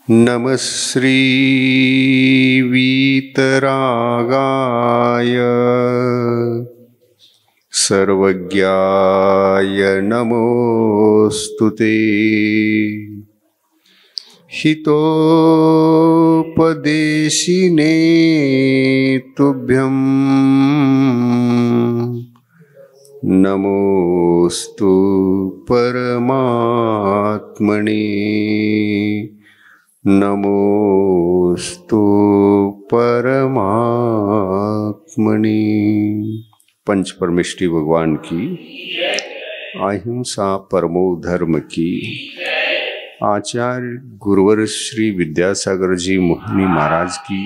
नमः श्री वीतरागाय सर्वज्ञाय नमोस्तुते। हितोपदेशिने तुभ्यं नमोस्तु परमात्मने। नमोस्तु परमात्मने। पंच परमेष्टि भगवान की, अहिंसा परमो धर्म की, आचार्य गुरुवर श्री विद्यासागर जी मोहिनी महाराज की,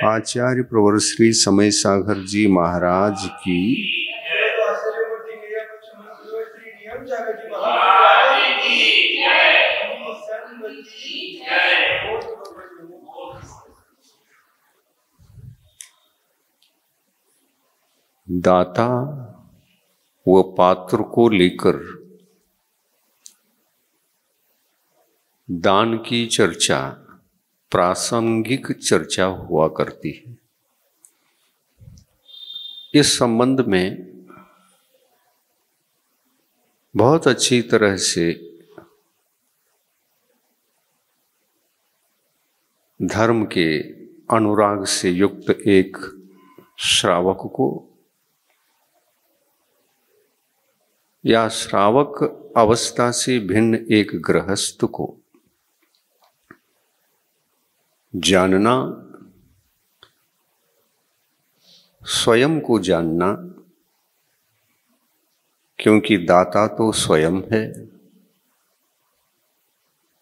आचार्य प्रवर श्री समय सागर जी महाराज की, दाता व पात्र को लेकर दान की चर्चा प्रासंगिक चर्चा हुआ करती है। इस संबंध में बहुत अच्छी तरह से धर्म के अनुराग से युक्त एक श्रावक को या श्रावक अवस्था से भिन्न एक गृहस्थ को जानना, स्वयं को जानना, क्योंकि दाता तो स्वयं है,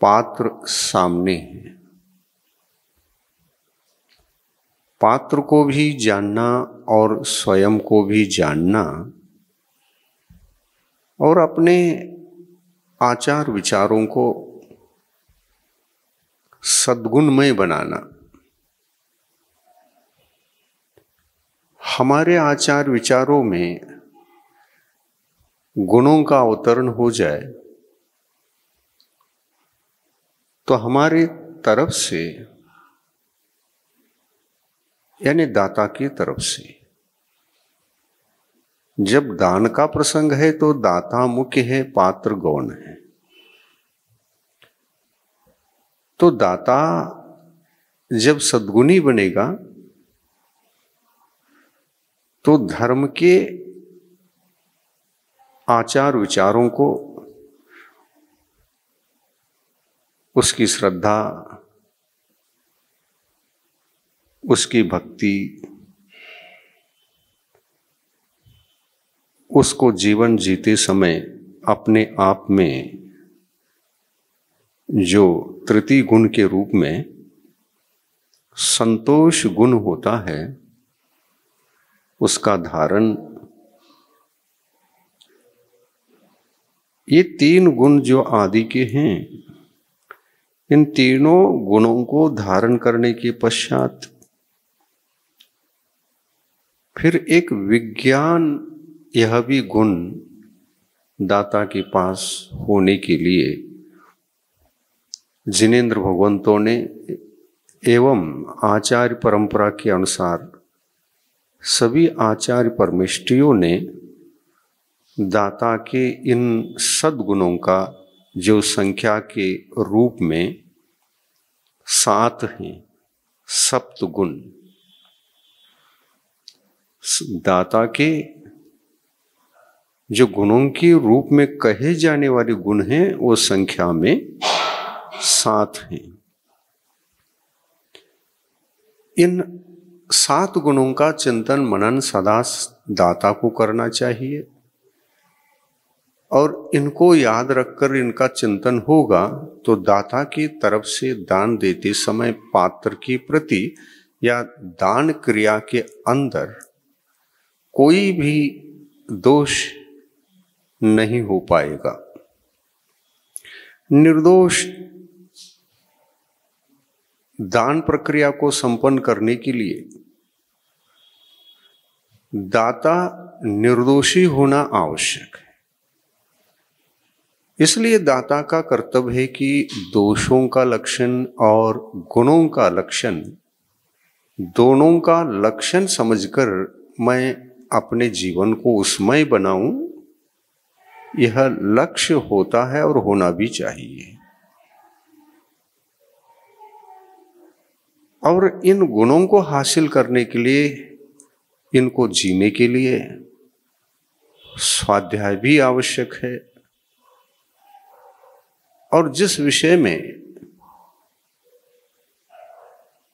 पात्र सामने है। पात्र को भी जानना और स्वयं को भी जानना और अपने आचार विचारों को सद्गुणमय बनाना। हमारे आचार विचारों में गुणों का अवतरण हो जाए तो हमारे तरफ से यानी दाता की तरफ से, जब दान का प्रसंग है तो दाता मुख्य है, पात्र गौण है। तो दाता जब सद्गुणी बनेगा तो धर्म के आचार विचारों को, उसकी श्रद्धा, उसकी भक्ति, उसको जीवन जीते समय अपने आप में जो तृतीय गुण के रूप में संतोष गुण होता है, उसका धारण, ये तीन गुण जो आदि के हैं, इन तीनों गुणों को धारण करने के पश्चात फिर एक विज्ञान, यह भी गुण दाता के पास होने के लिए जिनेंद्र भगवंतों ने एवं आचार्य परंपरा के अनुसार सभी आचार्य परमेष्टियों ने दाता के इन सद्गुणों का जो संख्या के रूप में 7 हैं, सप्तगुण, दाता के जो गुणों के रूप में कहे जाने वाले गुण हैं वो संख्या में 7 हैं। इन 7 गुणों का चिंतन मनन सदा दाता को करना चाहिए और इनको याद रखकर इनका चिंतन होगा तो दाता की तरफ से दान देते समय पात्र की प्रति या दान क्रिया के अंदर कोई भी दोष नहीं हो पाएगा। निर्दोष दान प्रक्रिया को संपन्न करने के लिए दाता निर्दोषी होना आवश्यक है। इसलिए दाता का कर्तव्य है कि दोषों का लक्षण और गुणों का लक्षण, दोनों का लक्षण समझकर मैं अपने जीवन को उसमय बनाऊं, यह लक्ष्य होता है और होना भी चाहिए। और इन गुणों को हासिल करने के लिए, इनको जीने के लिए स्वाध्याय भी आवश्यक है। और जिस विषय में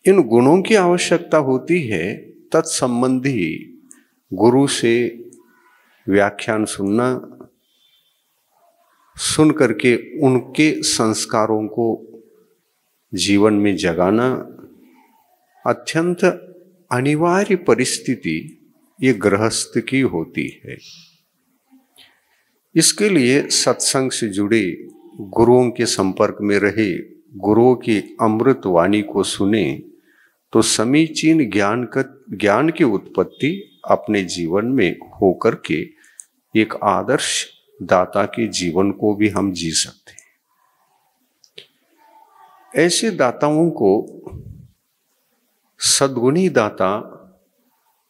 इन गुणों की आवश्यकता होती है, तत्संबंधी गुरु से व्याख्यान सुनना, सुन करके उनके संस्कारों को जीवन में जगाना अत्यंत अनिवार्य परिस्थिति ये गृहस्थ की होती है। इसके लिए सत्संग से जुड़े, गुरुओं के संपर्क में रहे, गुरुओं की अमृत वाणी को सुने तो समीचीन ज्ञान की उत्पत्ति अपने जीवन में होकर के एक आदर्श दाता के जीवन को भी हम जी सकते हैं। ऐसे दाताओं को सद्गुणी दाता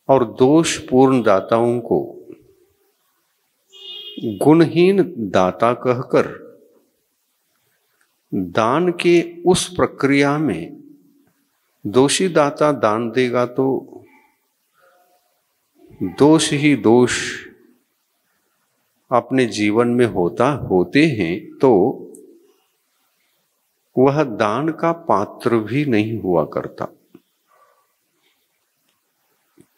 और दोषपूर्ण दाताओं को गुणहीन दाता कहकर दान के उस प्रक्रिया में दोषी दाता दान देगा तो दोष ही दोष अपने जीवन में होते हैं, तो वह दान का पात्र भी नहीं हुआ करता।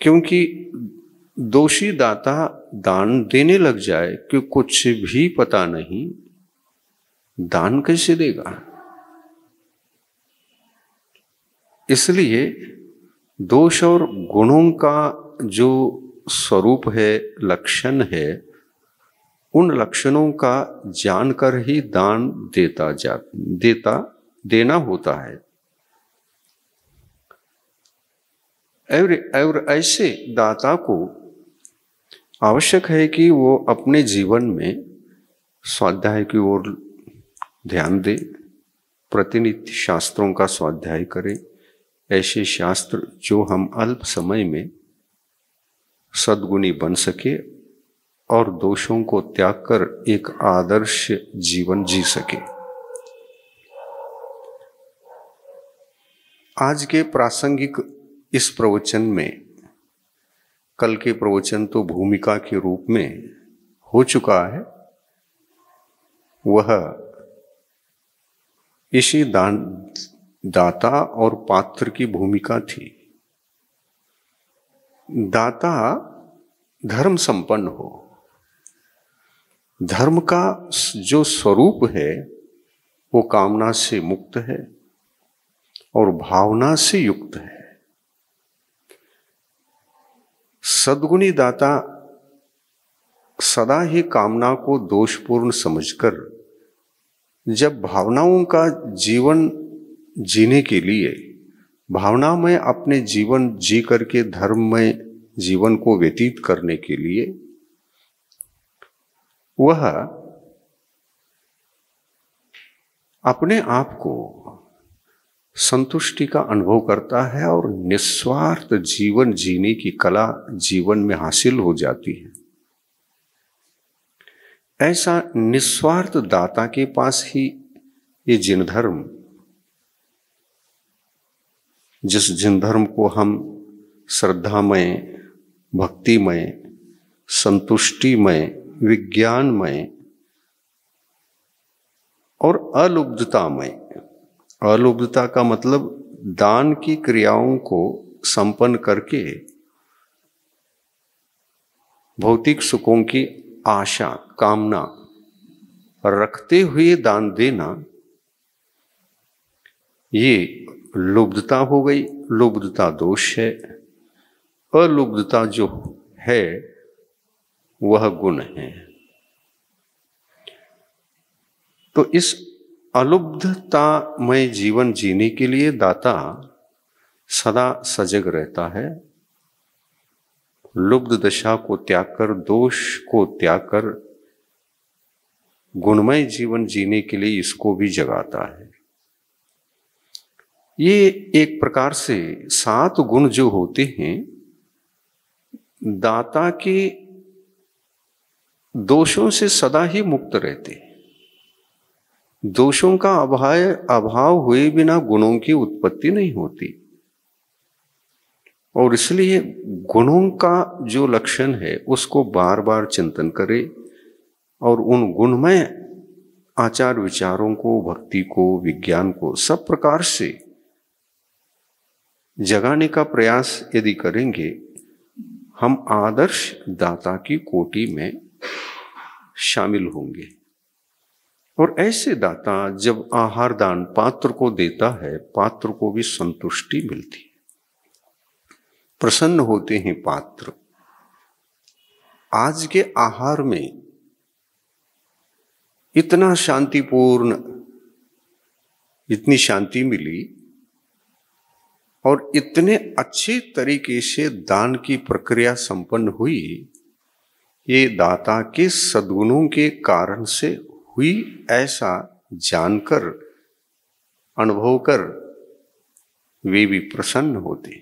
क्योंकि दोषी दाता दान देने लग जाए कि कुछ भी पता नहीं, दान कैसे देगा। इसलिए दोष और गुणों का जो स्वरूप है, लक्षण है, उन लक्षणों का जानकर ही दान देना होता है। और ऐसे दाता को आवश्यक है कि वो अपने जीवन में स्वाध्याय की ओर ध्यान दे, प्रतिनित्य शास्त्रों का स्वाध्याय करें, ऐसे शास्त्र जो हम अल्प समय में सद्गुणी बन सके और दोषों को त्याग कर एक आदर्श जीवन जी सके। आज के प्रासंगिक इस प्रवचन में, कल के प्रवचन तो भूमिका के रूप में हो चुका है, वह इसी दाता और पात्र की भूमिका थी। दाता धर्म संपन्न हो, धर्म का जो स्वरूप है वो कामना से मुक्त है और भावना से युक्त है। सद्गुणी दाता सदा ही कामना को दोषपूर्ण समझकर जब भावनाओं का जीवन जीने के लिए, भावना में अपने जीवन जी करके धर्ममय जीवन को व्यतीत करने के लिए वह अपने आप को संतुष्टि का अनुभव करता है और निस्वार्थ जीवन जीने की कला जीवन में हासिल हो जाती है। ऐसा निस्वार्थ दाता के पास ही ये जिन धर्म को हम श्रद्धामय, भक्तिमय, संतुष्टिमय, विज्ञानमय और अलुब्धतामय, अलुब्धता का मतलब दान की क्रियाओं को संपन्न करके भौतिक सुखों की आशा, कामना रखते हुए दान देना, ये लुब्धता हो गई। लुब्धता दोष है, अलुब्धता जो है वह गुण है। तो इस अलुब्धतामय जीवन जीने के लिए दाता सदा सजग रहता है। लुब्ध दशा को त्याग कर, दोष को त्याग कर गुणमय जीवन जीने के लिए इसको भी जगाता है। ये एक प्रकार से 7 गुण जो होते हैं, दाता के दोषों से सदा ही मुक्त रहते हैं। दोषों का अभाव हुए बिना गुणों की उत्पत्ति नहीं होती, और इसलिए गुणों का जो लक्षण है उसको बार बार चिंतन करे और उन गुणमय आचार विचारों को, भक्ति को, विज्ञान को सब प्रकार से जगाने का प्रयास यदि करेंगे, हम आदर्श दाता की कोटि में शामिल होंगे। और ऐसे दाता जब आहार दान पात्र को देता है, पात्र को भी संतुष्टि मिलती है, प्रसन्न होते हैं पात्र। आज के आहार में इतना शांतिपूर्ण, इतनी शांति मिली और इतने अच्छे तरीके से दान की प्रक्रिया संपन्न हुई, ये दाता के सद्गुणों के कारण से हुई, ऐसा जानकर, अनुभव कर वे भी प्रसन्न होते,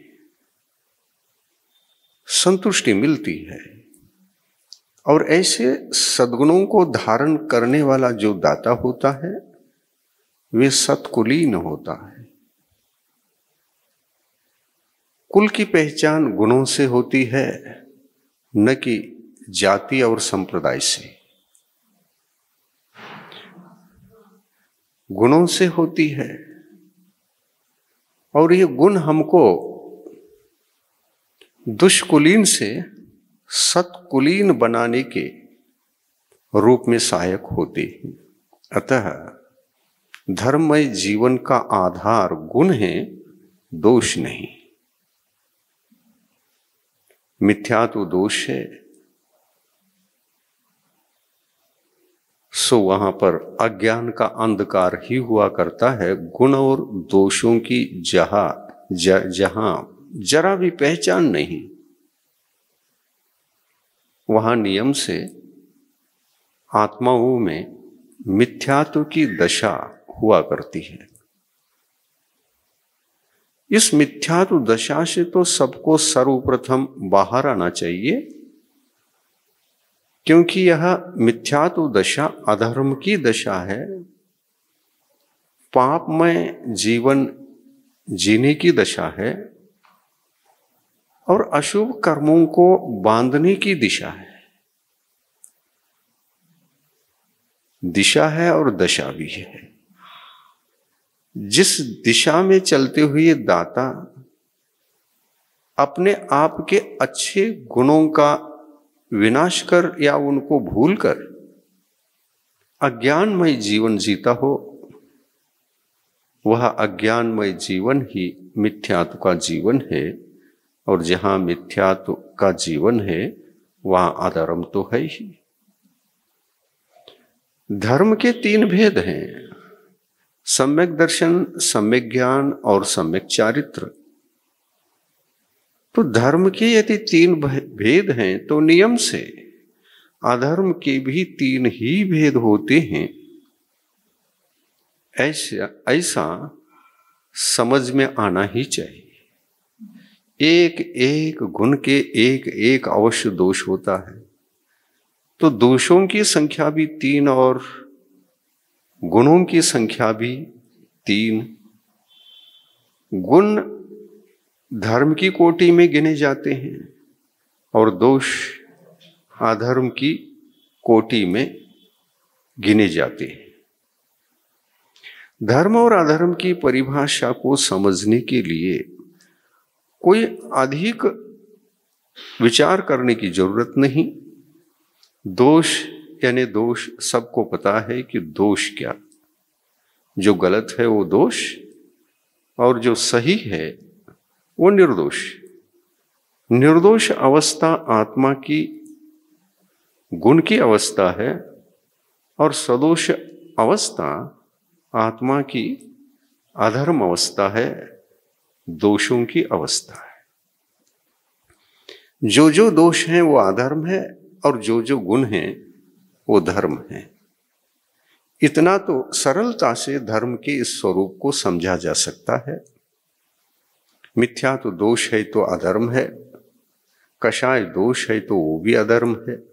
संतुष्टि मिलती है। और ऐसे सद्गुणों को धारण करने वाला जो दाता होता है, वे सत्कुलीन होता है। कुल की पहचान गुणों से होती है, न कि जाति और संप्रदाय से। गुणों से होती है, और ये गुण हमको दुष्कुलीन से सत्कुलीन बनाने के रूप में सहायक होते हैं। अतः धर्ममय जीवन का आधार गुण है, दोष नहीं। मिथ्या तो दोष है, सो वहां पर अज्ञान का अंधकार ही हुआ करता है। गुण और दोषों की जहां जरा भी पहचान नहीं, वहां नियम से आत्माओं में मिथ्यात्व की दशा हुआ करती है। इस मिथ्यात्व दशा से तो सबको सर्वप्रथम बाहर आना चाहिए, क्योंकि यह मिथ्यात्व दशा अधर्म की दशा है, पापमय जीवन जीने की दशा है, और अशुभ कर्मों को बांधने की दिशा है। दिशा है और दशा भी है। जिस दिशा में चलते हुए दाता अपने आप के अच्छे गुणों का विनाश कर या उनको भूल कर अज्ञानमय जीवन जीता हो, वह अज्ञानमय जीवन ही मिथ्यात्व का जीवन है। और जहां मिथ्यात्व का जीवन है, वहां अधर्म तो है ही। धर्म के 3 भेद हैं, सम्यक दर्शन, सम्यक ज्ञान और सम्यक चारित्र। तो धर्म के यदि 3 भेद हैं, तो नियम से अधर्म के भी 3 ही भेद होते हैं। ऐसा समझ में आना ही चाहिए। एक एक गुण के एक एक अवश्य दोष होता है, तो दोषों की संख्या भी 3 और गुणों की संख्या भी 3। गुण धर्म की कोटि में गिने जाते हैं और दोष अधर्म की कोटि में गिने जाते हैं। धर्म और अधर्म की परिभाषा को समझने के लिए कोई अधिक विचार करने की जरूरत नहीं। दोष यानी दोष सबको पता है कि दोष क्या, जो गलत है वो दोष और जो सही है वो निर्दोष। निर्दोष अवस्था आत्मा की गुण की अवस्था है और सदोष अवस्था आत्मा की अधर्म अवस्था है, दोषों की अवस्था है। जो दोष हैं वो अधर्म है और जो गुण हैं वो धर्म है। इतना तो सरलता से धर्म के इस स्वरूप को समझा जा सकता है। मिथ्या तो दोष है तो अधर्म है, कषाय दोष है तो वो भी अधर्म है।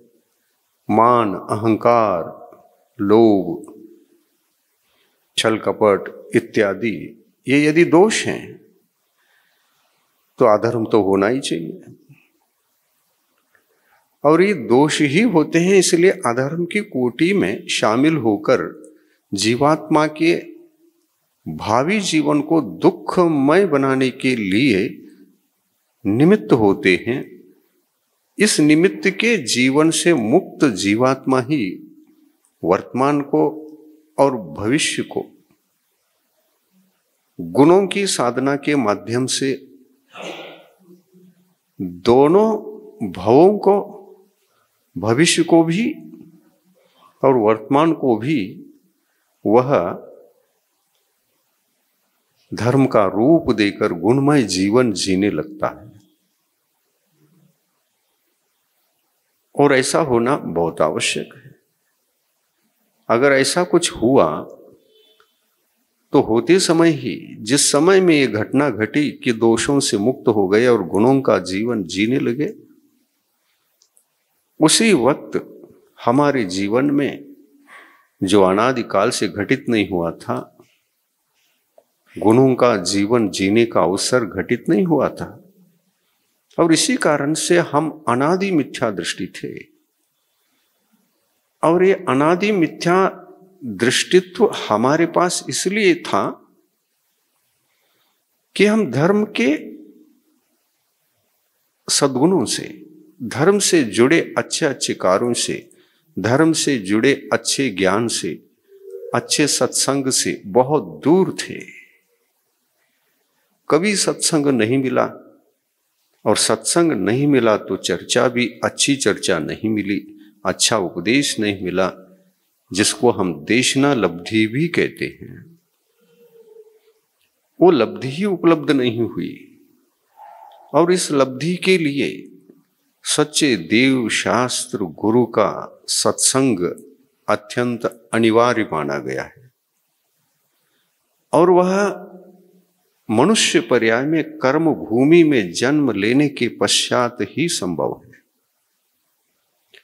मान, अहंकार, लोभ, छल कपट इत्यादि ये यदि दोष हैं तो अधर्म तो होना ही चाहिए, और ये दोष ही होते हैं। इसलिए अधर्म की कोटि में शामिल होकर जीवात्मा के भावी जीवन को दुखमय बनाने के लिए निमित्त होते हैं। इस निमित्त के जीवन से मुक्त जीवात्मा ही वर्तमान को और भविष्य को गुणों की साधना के माध्यम से दोनों भवों को, भविष्य को भी और वर्तमान को भी, वह धर्म का रूप देकर गुणमय जीवन जीने लगता है। और ऐसा होना बहुत आवश्यक है। अगर ऐसा कुछ हुआ तो होते समय ही, जिस समय में ये घटना घटी कि दोषों से मुक्त हो गए और गुणों का जीवन जीने लगे, उसी वक्त हमारे जीवन में जो अनादिकाल से घटित नहीं हुआ था, गुणों का जीवन जीने का अवसर घटित नहीं हुआ था, और इसी कारण से हम अनादि मिथ्या दृष्टि थे। और ये अनादि मिथ्या दृष्टित्व हमारे पास इसलिए था कि हम धर्म के सद्गुणों से, धर्म से जुड़े अच्छे अच्छे कार्यों से, धर्म से जुड़े अच्छे ज्ञान से, अच्छे सत्संग से बहुत दूर थे। कभी सत्संग नहीं मिला, और सत्संग नहीं मिला तो चर्चा भी अच्छी चर्चा नहीं मिली, अच्छा उपदेश नहीं मिला, जिसको हम देशना लब्धि भी कहते हैं। वो लब्धि ही उपलब्ध नहीं हुई, और इस लब्धि के लिए सच्चे देव शास्त्र गुरु का सत्संग अत्यंत अनिवार्य माना गया है। और वह मनुष्य पर्याय में कर्म भूमि में जन्म लेने के पश्चात ही संभव है।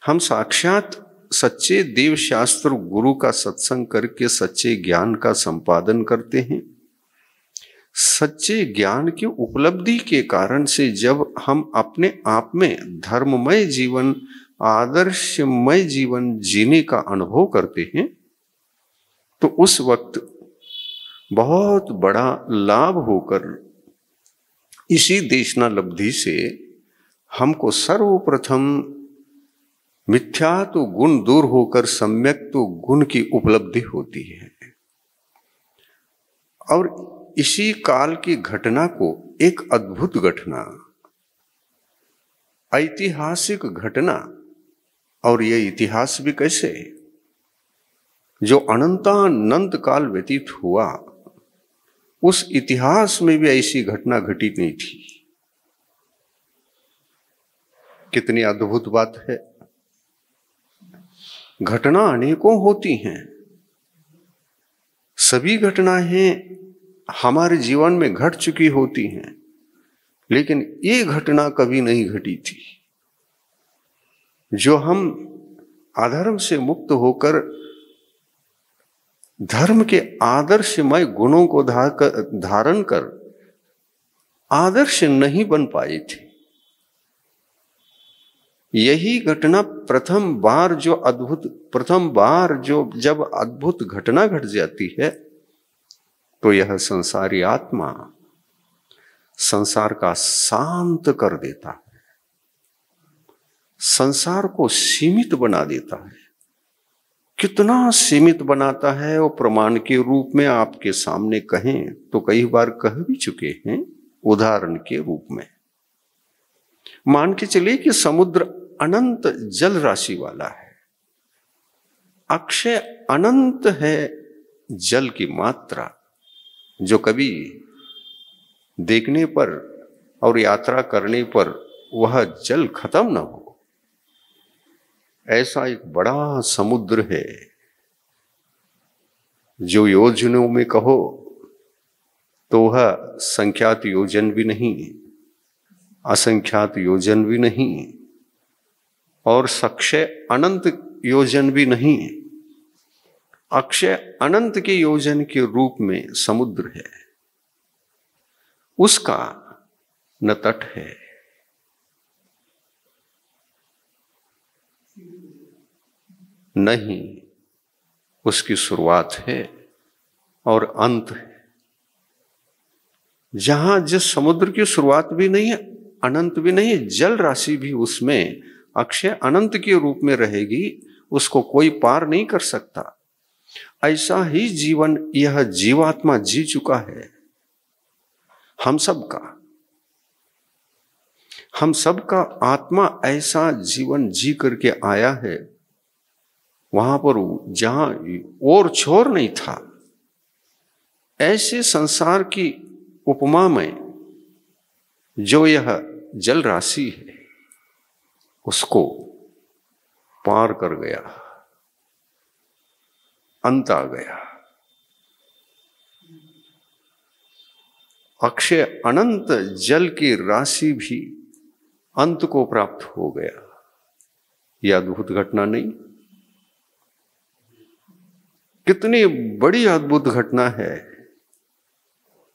हम साक्षात सच्चे देव शास्त्र गुरु का सत्संग करके सच्चे ज्ञान का संपादन करते हैं। सच्चे ज्ञान की उपलब्धि के कारण से जब हम अपने आप में धर्ममय जीवन, आदर्शमय जीवन जीने का अनुभव करते हैं, तो उस वक्त बहुत बड़ा लाभ होकर इसी देशना लब्धि से हमको सर्वप्रथम मिथ्या तो गुण दूर होकर सम्यक तो गुण की उपलब्धि होती है। और इसी काल की घटना को एक अद्भुत घटना, ऐतिहासिक घटना, और यह इतिहास भी कैसे, जो अनंतानंत काल व्यतीत हुआ, उस इतिहास में भी ऐसी घटना घटी नहीं थी। कितनी अद्भुत बात है। घटना अनेकों होती हैं, सभी घटनाएं हमारे जीवन में घट चुकी होती हैं, लेकिन ये घटना कभी नहीं घटी थी जो हम अधर्म से मुक्त होकर धर्म के आदर्शमय गुणों को धारण कर आदर्श नहीं बन पाए थे। यही घटना प्रथम बार जब अद्भुत घटना घट जाती है, तो यह संसारी आत्मा संसार का शांत कर देता है, संसार को सीमित बना देता है। कितना सीमित बनाता है वो प्रमाण के रूप में आपके सामने कहें तो कई बार कह भी चुके हैं। उदाहरण के रूप में मान के चलिए कि समुद्र अनंत जल राशि वाला है, अक्षय अनंत है जल की मात्रा, जो कभी देखने पर और यात्रा करने पर वह जल खत्म न हो, ऐसा एक बड़ा समुद्र है। जो योजनों में कहो तो वह संख्यात योजन भी नहीं, असंख्यात योजन भी नहीं, और सक्षय अनंत योजन भी नहीं। अक्षय अनंत के योजन के रूप में समुद्र है, उसका न तट है नहीं उसकी शुरुआत है और अंत है। जहां जिस समुद्र की शुरुआत भी नहीं है, अनंत भी नहीं है, जल राशि भी उसमें अक्षय अनंत के रूप में रहेगी, उसको कोई पार नहीं कर सकता। ऐसा ही जीवन यह जीवात्मा जी चुका है, हम सबका आत्मा ऐसा जीवन जी करके आया है, वहां पर जहां और छोर नहीं था। ऐसे संसार की उपमा में जो यह जल राशि है उसको पार कर गया, अंत आ गया। अक्षय अनंत जल की राशि भी अंत को प्राप्त हो गया। यह अद्भुत घटना नहीं? कितनी बड़ी अद्भुत घटना है,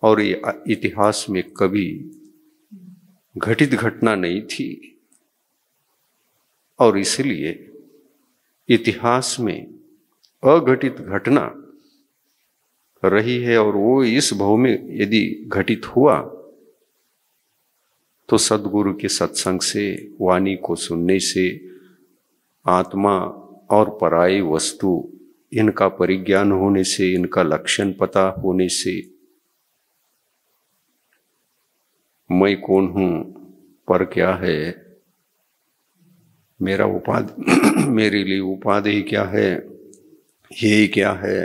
और ये इतिहास में कभी घटित घटना नहीं थी, और इसलिए इतिहास में अघटित घटना रही है। और वो इस भव में यदि घटित हुआ तो सद्गुरु के सत्संग से, वाणी को सुनने से, आत्मा और पराई वस्तु इनका परिज्ञान होने से, इनका लक्षण पता होने से, मैं कौन हूं, पर क्या है, मेरा उपाधि मेरे लिए उपाधि क्या है, ये क्या है,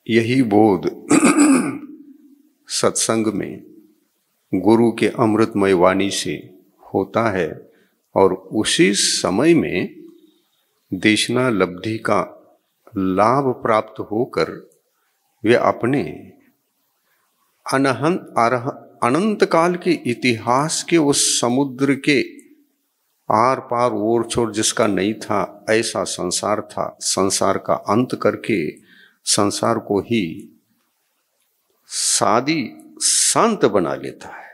यही बोध सत्संग में गुरु के अमृतमय वाणी से होता है। और उसी समय में देशना लब्धि का लाभ प्राप्त होकर वे अपने अनंत काल के इतिहास के उस समुद्र के आर पार ओर छोर जिसका नहीं था, ऐसा संसार था, संसार का अंत करके संसार को ही सादी शांत बना लेता है।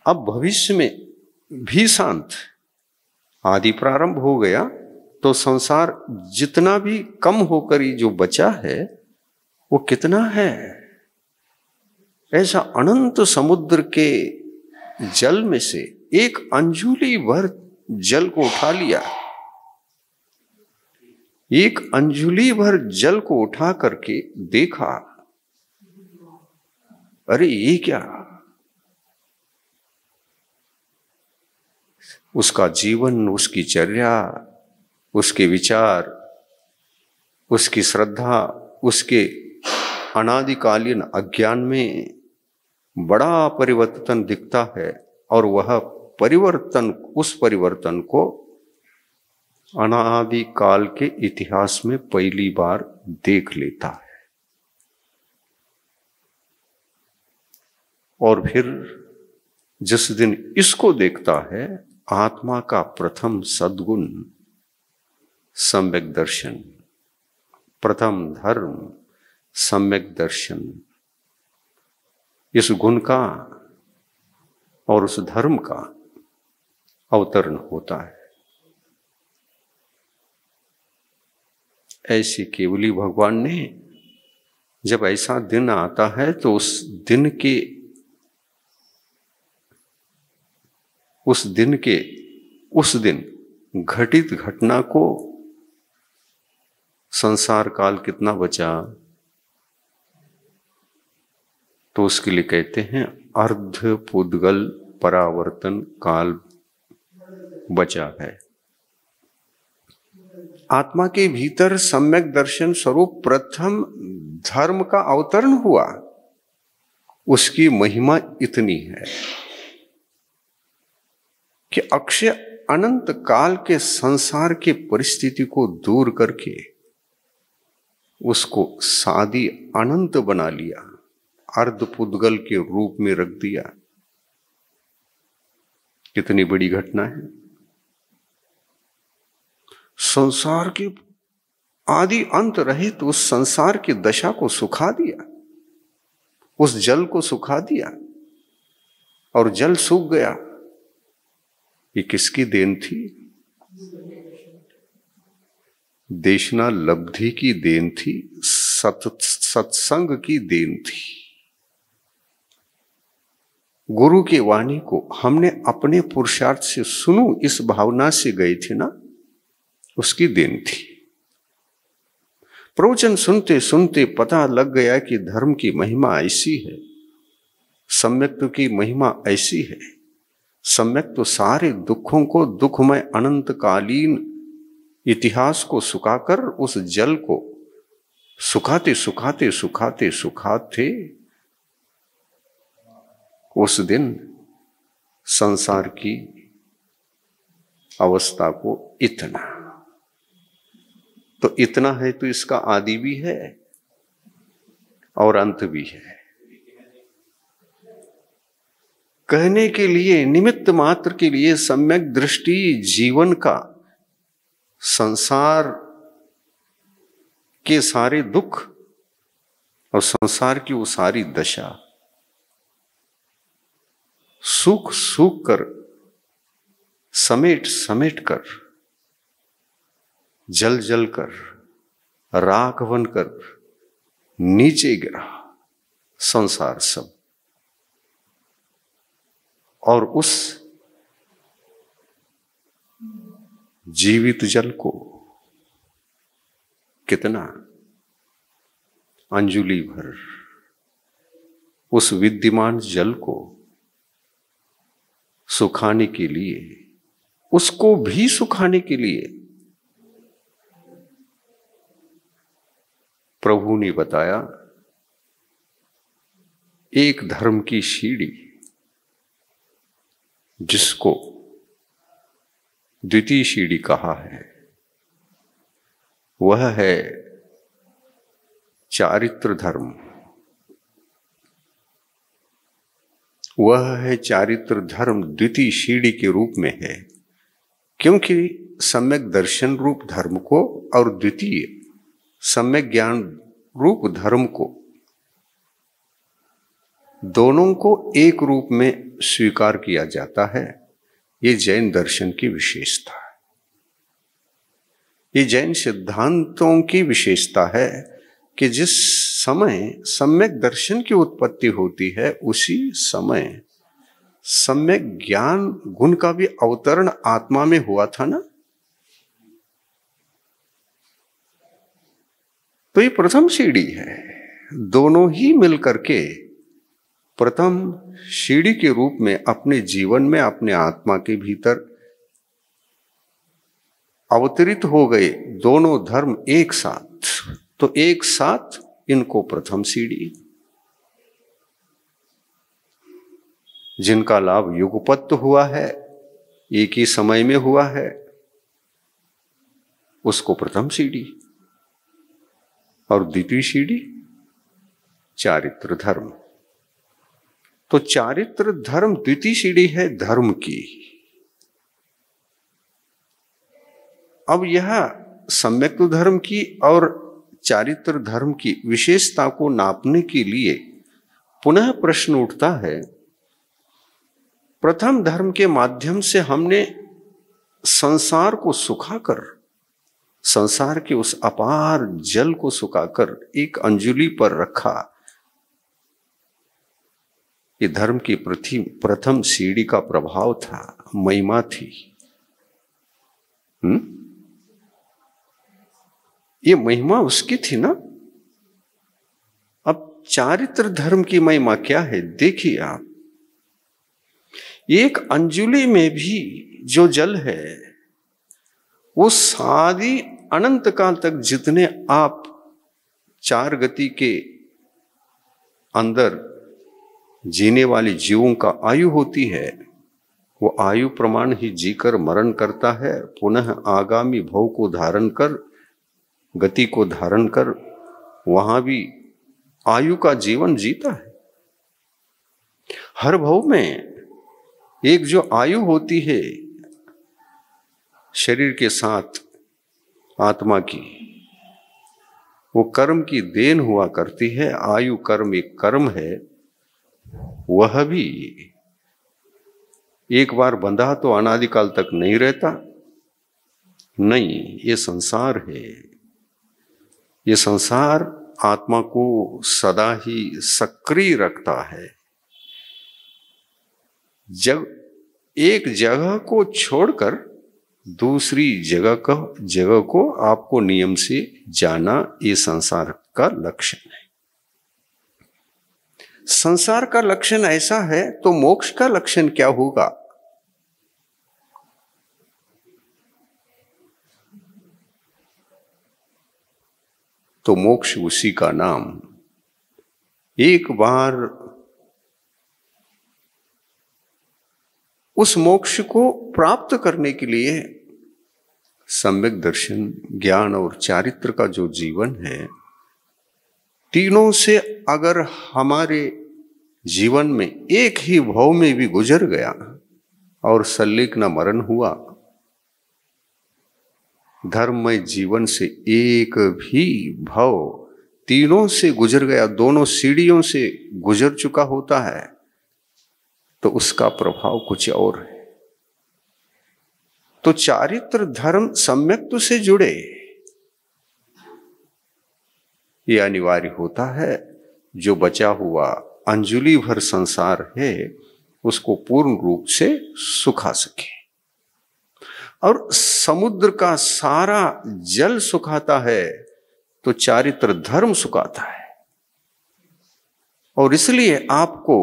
अब भविष्य में भी शांत, आदि प्रारंभ हो गया तो संसार जितना भी कम होकर ही जो बचा है वो कितना है? ऐसा अनंत समुद्र के जल में से एक अंजुली भर जल को उठा लिया, एक अंजुली भर जल को उठा करके देखा, अरे ये क्या? उसका जीवन, उसकी चर्या, उसके विचार, उसकी श्रद्धा, उसके अनादिकालीन अज्ञान में बड़ा परिवर्तन दिखता है। और वह परिवर्तन, उस परिवर्तन को अनादिकाल के इतिहास में पहली बार देख लेता है। और फिर जिस दिन इसको देखता है, आत्मा का प्रथम सद्गुण सम्यक दर्शन, प्रथम धर्म सम्यक दर्शन, इस गुण का और उस धर्म का अवतरण होता है। ऐसे केवली भगवान ने जब ऐसा दिन आता है तो उस दिन घटित घटना को संसार काल कितना बचा, तो उसके लिए कहते हैं अर्ध पुद्गल परावर्तन काल बचा है। आत्मा के भीतर सम्यक दर्शन स्वरूप प्रथम धर्म का अवतरण हुआ। उसकी महिमा इतनी है कि अक्षय अनंत काल के संसार के परिस्थिति को दूर करके उसको सादी अनंत बना लिया, अर्धपुद्गल के रूप में रख दिया। कितनी बड़ी घटना है। संसार की आदि अंत रहित उस संसार की दशा को सुखा दिया, उस जल को सुखा दिया और जल सूख गया। ये किसकी देन थी? देशना लब्धि की देन थी, सत्संग की देन थी। गुरु की वाणी को हमने अपने पुरुषार्थ से सुनू इस भावना से गए थे ना, उसकी देन थी। प्रवचन सुनते सुनते पता लग गया कि धर्म की महिमा ऐसी है, सम्यक्त्व की महिमा ऐसी है। सम्यक्त्व सारे दुखों को, दुखमय अनंतकालीन इतिहास को सुखाकर उस जल को सुखाते सुखाते सुखाते सुखाते उस दिन संसार की अवस्था को इतना, तो इतना है तो इसका आदि भी है और अंत भी है। कहने के लिए, निमित्त मात्र के लिए सम्यक दृष्टि जीवन का, संसार के सारे दुख और संसार की वो सारी दशा सूख सूख कर, समेट समेट कर, जल जल कर, राख बनकर नीचे गिरा संसार सब। और उस जीवित जल को कितना, अंजुलि भर उस विद्यमान जल को सुखाने के लिए, उसको भी सुखाने के लिए प्रभु ने बताया एक धर्म की सीढ़ी, जिसको द्वितीय सीढ़ी कहा है, वह है चारित्र धर्म। वह है चारित्र धर्म, द्वितीय सीढ़ी के रूप में है। क्योंकि सम्यक दर्शन रूप धर्म को और द्वितीय सम्यक ज्ञान रूप धर्म को, दोनों को एक रूप में स्वीकार किया जाता है। ये जैन दर्शन की विशेषता है, ये जैन सिद्धांतों की विशेषता है कि जिस समय सम्यक दर्शन की उत्पत्ति होती है, उसी समय सम्यक ज्ञान गुण का भी अवतरण आत्मा में हुआ था ना। तो ये प्रथम सीढ़ी है। दोनों ही मिलकर के प्रथम सीढ़ी के रूप में अपने जीवन में, अपने आत्मा के भीतर अवतरित हो गए दोनों धर्म एक साथ। तो एक साथ इनको प्रथम सीढ़ी, जिनका लाभ युगपत हुआ है, एक ही समय में हुआ है, उसको प्रथम सीढ़ी। और द्वितीय सीढ़ी चारित्र धर्म। तो चारित्र धर्म द्वितीय सीढ़ी है धर्म की। अब यह सम्यक धर्म की और चारित्र धर्म की विशेषता को नापने के लिए पुनः प्रश्न उठता है, प्रथम धर्म के माध्यम से हमने संसार को सुखाकर, संसार के उस अपार जल को सुखाकर एक अंजुलि पर रखा। ये धर्म की प्रथम सीढ़ी का प्रभाव था, महिमा थी। ये महिमा उसकी थी ना। अब चारित्र धर्म की महिमा क्या है? देखिए आप, एक अंजुलि में भी जो जल है, वो सारी अनंत काल तक जितने आप चार गति के अंदर जीने वाले जीवों का आयु होती है, वो आयु प्रमाण ही जीकर मरण करता है, पुनः आगामी भव को धारण कर, गति को धारण कर वहां भी आयु का जीवन जीता है। हर भव में एक जो आयु होती है शरीर के साथ आत्मा की, वो कर्म की देन हुआ करती है। आयु कर्म एक कर्म है, वह भी एक बार बंधा तो अनादिकाल तक नहीं रहता। नहीं, ये संसार है। ये संसार आत्मा को सदा ही सक्रिय रखता है। जब एक जगह को छोड़कर दूसरी जगह को आपको नियम से जाना, ये संसार का लक्षण है। संसार का लक्षण ऐसा है तो मोक्ष का लक्षण क्या होगा? तो मोक्ष उसी का नाम। एक बार उस मोक्ष को प्राप्त करने के लिए सम्यक दर्शन, ज्ञान और चारित्र का जो जीवन है, तीनों से अगर हमारे जीवन में एक ही भव में भी गुजर गया और सल्लेख न मरण हुआ, धर्ममय जीवन से एक भी भव तीनों से गुजर गया, दोनों सीढ़ियों से गुजर चुका होता है, तो उसका प्रभाव कुछ और है। तो चारित्र धर्म सम्यक्त्व से जुड़े, ये अनिवार्य होता है। जो बचा हुआ अंजुलि भर संसार है उसको पूर्ण रूप से सुखा सके। और समुद्र का सारा जल सुखाता है तो चारित्र धर्म सुखाता है। और इसलिए आपको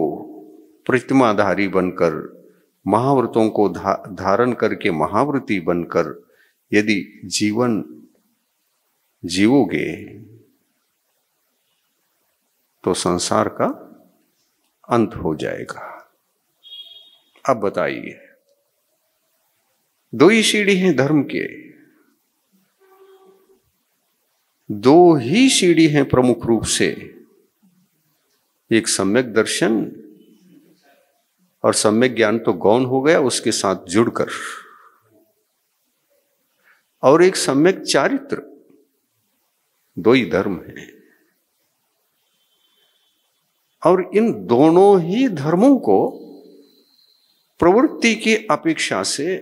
प्रतिमाधारी बनकर, महाव्रतों को धारण करके महाव्रती बनकर यदि जीवन जीवोगे तो संसार का अंत हो जाएगा। अब बताइए, दो ही सीढ़ी हैं धर्म के, दो ही सीढ़ी हैं प्रमुख रूप से। एक सम्यक दर्शन और सम्यक ज्ञान तो गौण हो गया उसके साथ जुड़कर, और एक सम्यक चारित्र। दो ही धर्म हैं। और इन दोनों ही धर्मों को प्रवृत्ति की अपेक्षा से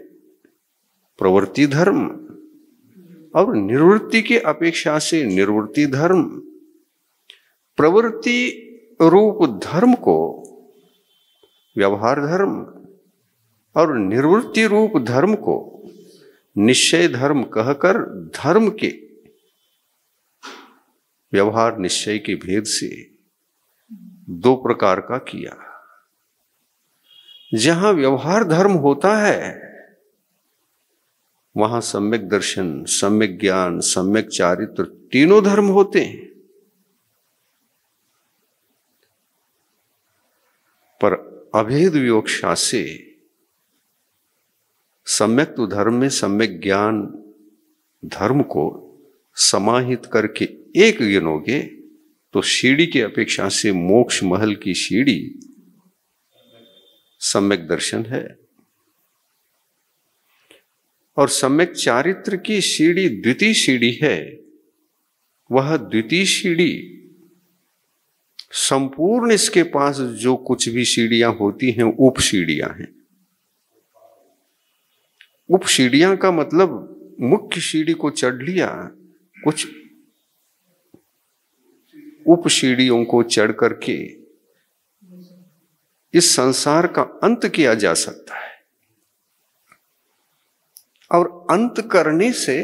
प्रवृत्ति धर्म और निर्वृत्ति की अपेक्षा से निर्वृत्ति धर्म, प्रवृत्ति रूप धर्म को व्यवहार धर्म और निर्वृत्ति रूप धर्म को निश्चय धर्म कहकर धर्म के व्यवहार निश्चय के भेद से दो प्रकार का किया। जहां व्यवहार धर्म होता है वहां सम्यक दर्शन, सम्यक ज्ञान, सम्यक चारित्र तीनों धर्म होते हैं। पर अभेद विवक्षा से सम्यक धर्म में सम्यक ज्ञान धर्म को समाहित करके एक गिनोगे तो सीढ़ी की अपेक्षा से मोक्ष महल की सीढ़ी सम्यक दर्शन है, और सम्यक चारित्र की सीढ़ी द्वितीय सीढ़ी है। वह द्वितीय सीढ़ी संपूर्ण इसके पास जो कुछ भी सीढ़ियां होती हैं उप सीढ़ियां हैं। उप सीढ़ियां का मतलब मुख्य सीढ़ी को चढ़ लिया, कुछ उप सीढ़ियों को चढ़ करके इस संसार का अंत किया जा सकता है। और अंत करने से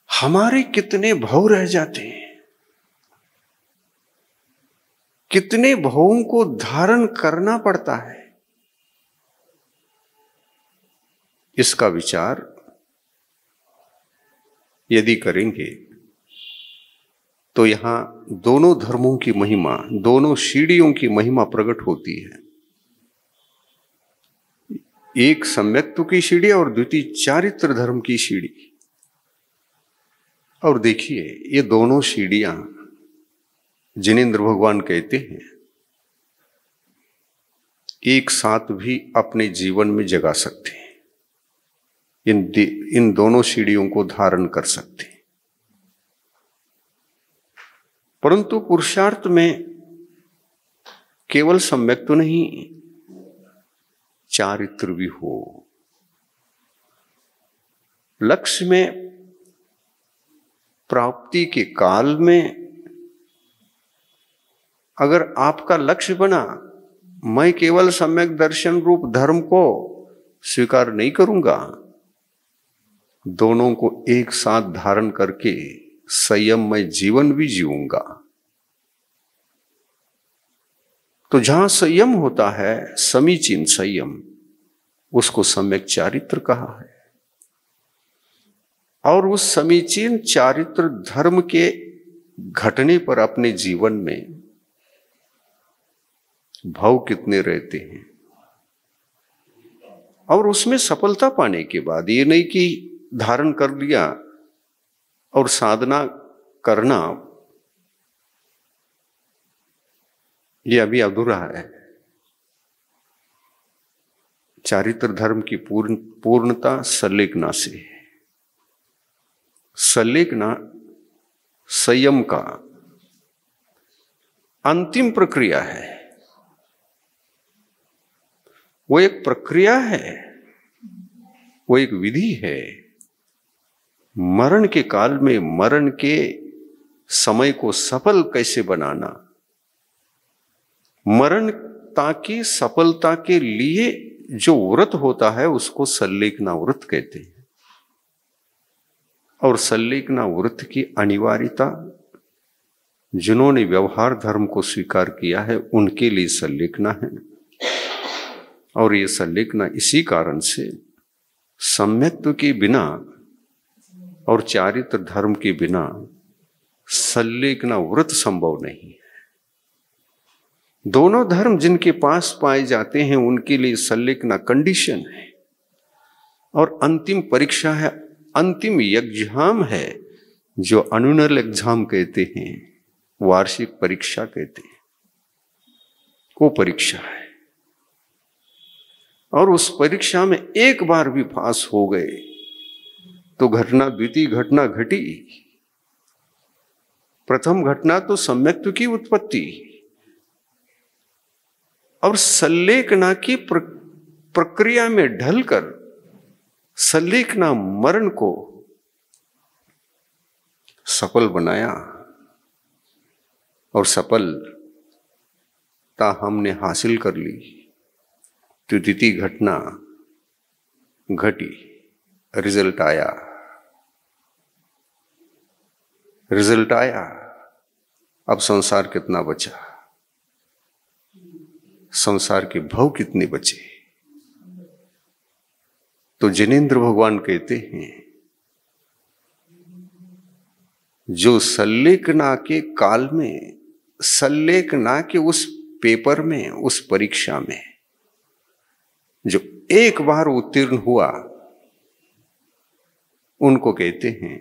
हमारे कितने भव रह जाते हैं, कितने भवों को धारण करना पड़ता है, इसका विचार यदि करेंगे तो यहां दोनों धर्मों की महिमा, दोनों सीढ़ियों की महिमा प्रकट होती है। एक सम्यक्त्व की सीढ़ी और द्वितीय चारित्र धर्म की सीढ़ी। और देखिए ये दोनों सीढ़ियां जिनेंद्र भगवान कहते हैं एक साथ भी अपने जीवन में जगा सकते हैं, इन दोनों सीढ़ियों को धारण कर सकते हैं। परंतु पुरुषार्थ में केवल सम्यक्त्व नहीं, चारित्र भी हो। लक्ष्य में प्राप्ति के काल में अगर आपका लक्ष्य बना मैं केवल सम्यक दर्शन रूप धर्म को स्वीकार नहीं करूंगा, दोनों को एक साथ धारण करके संयममय जीवन भी जीऊंगा, तो जहां संयम होता है, समीचीन संयम, उसको सम्यक चारित्र कहा है। और उस समीचीन चारित्र धर्म के घटने पर अपने जीवन में भाव कितने रहते हैं, और उसमें सफलता पाने के बाद ये नहीं कि धारण कर लिया और साधना करना ये अभी अधूरा है। चारित्र धर्म की पूर्णता संलेखना से है। संलेखना संयम का अंतिम प्रक्रिया है। वो एक प्रक्रिया है, वो एक विधि है। मरण के काल में मरण के समय को सफल कैसे बनाना, मरण ताकि सफलता के लिए जो व्रत होता है उसको संलेखना व्रत कहते हैं। और संलेखना व्रत की अनिवार्यता जिन्होंने व्यवहार धर्म को स्वीकार किया है उनके लिए संलेखना है। और ये संलेखना इसी कारण से सम्यक्त्व के बिना और चारित्र धर्म के बिना संलेखना व्रत संभव नहीं है। दोनों धर्म जिनके पास पाए जाते हैं उनके लिए संलेखना कंडीशन है और अंतिम परीक्षा है, अंतिम एग्जाम है, जो एनुअल एग्जाम कहते हैं, वार्षिक परीक्षा कहते हैं, वो परीक्षा है। और उस परीक्षा में एक बार भी पास हो गए तो घटना द्वितीय घटना घटी। प्रथम घटना तो सम्यक्त्व की उत्पत्ति और संलेखना की प्रक्रिया में ढलकर संलेखना मरण को सफल बनाया और सफलता हमने हासिल कर ली। तो द्वितीय घटना घटी, रिजल्ट आया, रिजल्ट आया। अब संसार कितना बचा, संसार के भव कितने बचे। तो जिनेंद्र भगवान कहते हैं जो संलेखना के काल में, संलेखना के उस पेपर में, उस परीक्षा में जो एक बार उत्तीर्ण हुआ उनको कहते हैं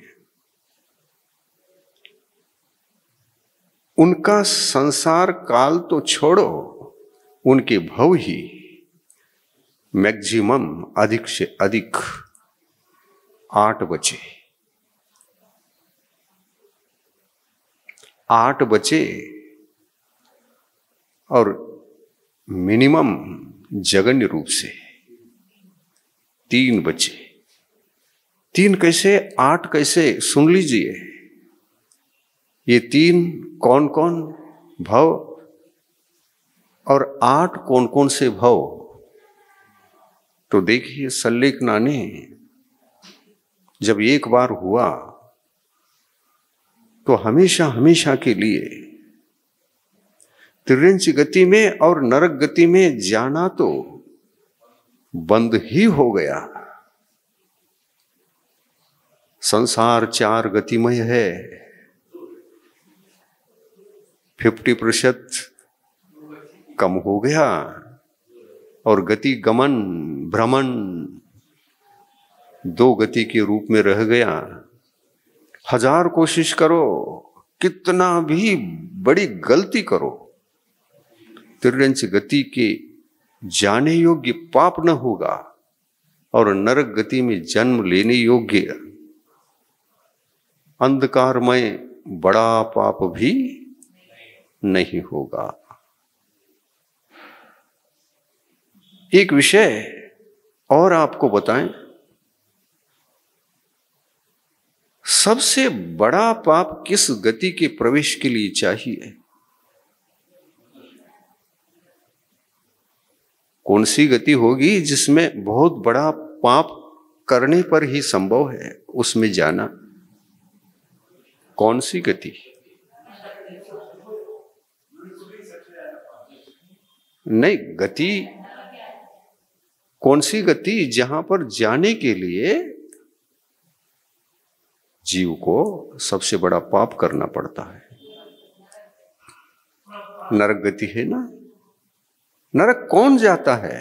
उनका संसार काल तो छोड़ो, उनके भव ही मैक्सिमम अधिक से अधिक 8 बचे। 8 बचे और मिनिमम जघन्य रूप से 3 बचे। 3 कैसे, 8 कैसे, सुन लीजिए। ये 3 कौन कौन भव और 8 कौन कौन से भव। तो देखिए संलेखना ने जब एक बार हुआ तो हमेशा हमेशा के लिए त्रिंच गति में और नरक गति में जाना तो बंद ही हो गया। संसार 4 गतिमय है, 50% कम हो गया। और गति गमन भ्रमण दो गति के रूप में रह गया। हजार कोशिश करो, कितना भी बड़ी गलती करो, तिर्यंच गति के जाने योग्य पाप न होगा और नरक गति में जन्म लेने योग्य अंधकारमय बड़ा पाप भी नहीं होगा। एक विषय और आपको बताएं, सबसे बड़ा पाप किस गति के प्रवेश के लिए चाहिए? कौन सी गति होगी जिसमें बहुत बड़ा पाप करने पर ही संभव है उसमें जाना? कौन सी गति? नहीं, गति कौन सी गति जहां पर जाने के लिए जीव को सबसे बड़ा पाप करना पड़ता है? नरक गति है ना। नरक कौन जाता है?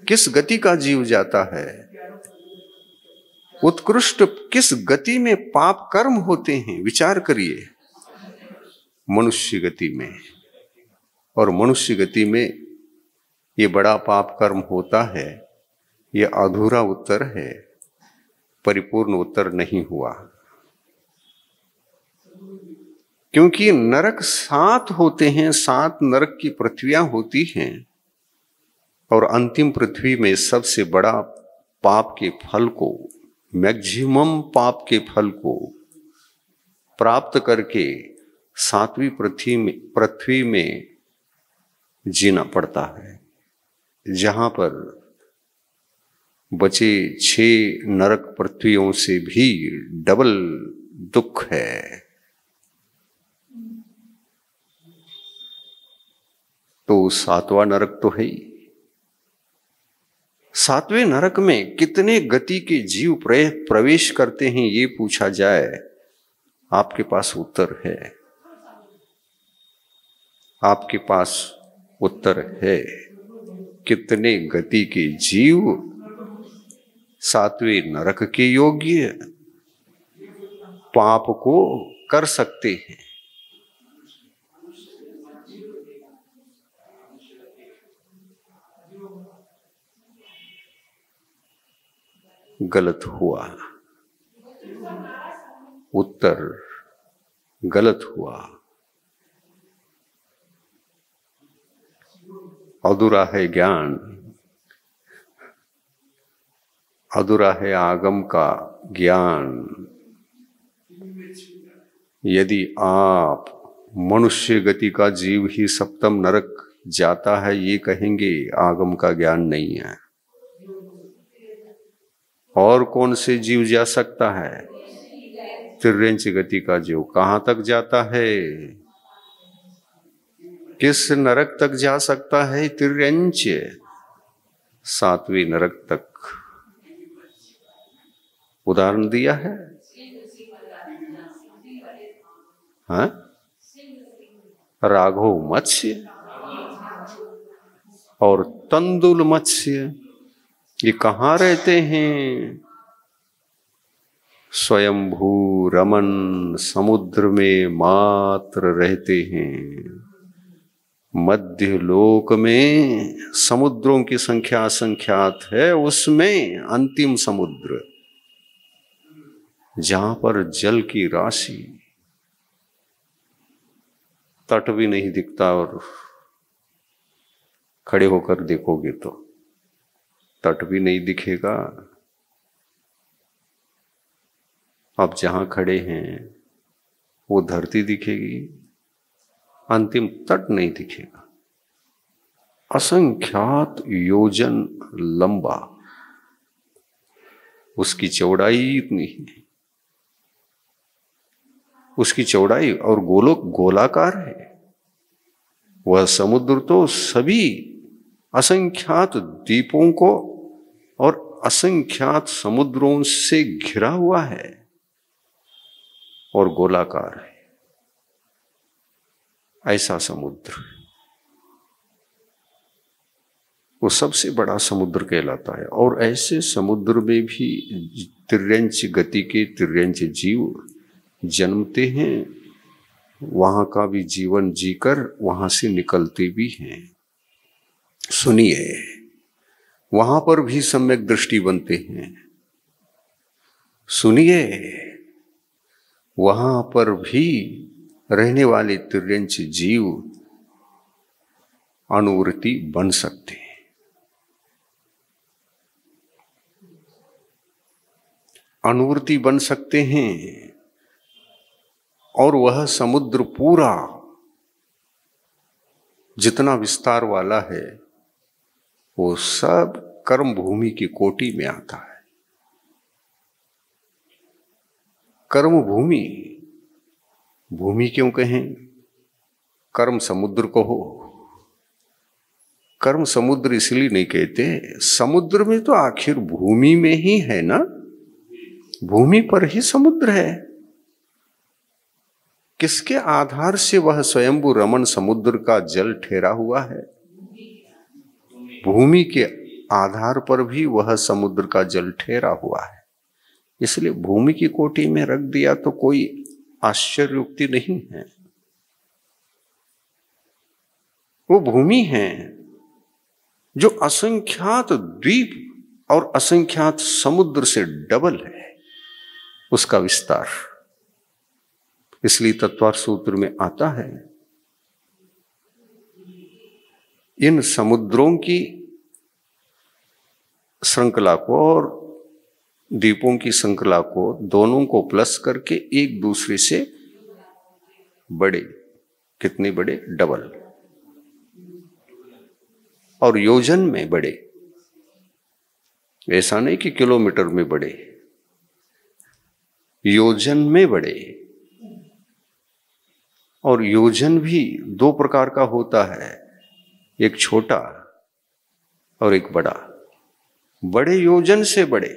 किस गति का जीव जाता है? उत्कृष्ट किस गति में पाप कर्म होते हैं? विचार करिए। मनुष्य गति में। और मनुष्य गति में ये बड़ा पाप कर्म होता है, ये अधूरा उत्तर है, परिपूर्ण उत्तर नहीं हुआ। क्योंकि नरक 7 होते हैं, 7 नरक की पृथ्वियां होती हैं और अंतिम पृथ्वी में सबसे बड़ा पाप के फल को, मैक्सिमम पाप के फल को प्राप्त करके 7वीं पृथ्वी में जीना पड़ता है, जहां पर बचे 6 नरक पृथ्वियों से भी डबल दुख है। तो 7वां नरक तो है ही। 7वें नरक में कितने गति के जीव प्रवेश करते हैं ये पूछा जाए, आपके पास उत्तर है। आपके पास उत्तर है। कितने गति के जीव 7वें नरक के योग्य पाप को कर सकते हैं? गलत हुआ। उत्तर गलत हुआ। अधूरा है ज्ञान, अधूरा है आगम का ज्ञान। यदि आप मनुष्य गति का जीव ही सप्तम नरक जाता है ये कहेंगे, आगम का ज्ञान नहीं है। और कौन से जीव जा सकता है? तिर्यंच गति का जीव कहां तक जाता है? किस नरक तक जा सकता है? तिर्यंच 7वें नरक तक। उदाहरण दिया है। हाँ? राघव मत्स्य और तंदुल मत्स्य, ये कहाँ रहते हैं? स्वयंभू रमन समुद्र में मात्र रहते हैं। मध्य लोक में समुद्रों की संख्या असंख्यात है, उसमें अंतिम समुद्र जहां पर जल की राशि, तट भी नहीं दिखता और खड़े होकर देखोगे तो तट भी नहीं दिखेगा। आप जहां खड़े हैं वो धरती दिखेगी, अंतिम तट नहीं दिखेगा। असंख्यात योजन लंबा उसकी चौड़ाई इतनी है, उसकी चौड़ाई और गोलाकार है। वह समुद्र तो सभी असंख्यात द्वीपों को और असंख्यात समुद्रों से घिरा हुआ है और गोलाकार है। ऐसा समुद्र वो सबसे बड़ा समुद्र कहलाता है। और ऐसे समुद्र में भी तिर्यंच गति के तिर्यंच जीव जन्मते हैं, वहां का भी जीवन जीकर वहां से निकलते भी हैं। सुनिए, वहां पर भी सम्यक दृष्टि बनते हैं। सुनिए, वहां पर भी रहने वाले तिर्यंच जीव अनुवृत्ति बन सकते हैं। अनुवृत्ति बन सकते हैं और वह समुद्र पूरा जितना विस्तार वाला है वो सब कर्म भूमि की कोटि में आता है। कर्म भूमि, भूमि क्यों कहें? कर्म समुद्र को हो। कर्म समुद्र इसलिए नहीं कहते, समुद्र में तो आखिर भूमि में ही है ना, भूमि पर ही समुद्र है। किसके आधार से वह स्वयंभू रमण समुद्र का जल ठहरा हुआ है? भूमि के आधार पर भी वह समुद्र का जल ठहरा हुआ है। इसलिए भूमि की कोटि में रख दिया तो कोई आश्चर्योक्ति नहीं है। वो भूमि है जो असंख्यात द्वीप और असंख्यात समुद्र से डबल है उसका विस्तार। इसलिए तत्वार्थ सूत्र में आता है, इन समुद्रों की श्रृंखला को और द्वीपों की श्रृंखला को दोनों को प्लस करके एक दूसरे से बड़े, कितने बड़े? डबल। और योजन में बड़े, ऐसा नहीं कि किलोमीटर में बड़े, योजन में बड़े। और योजन भी दो प्रकार का होता है, एक छोटा और एक बड़ा। बड़े योजन से बड़े,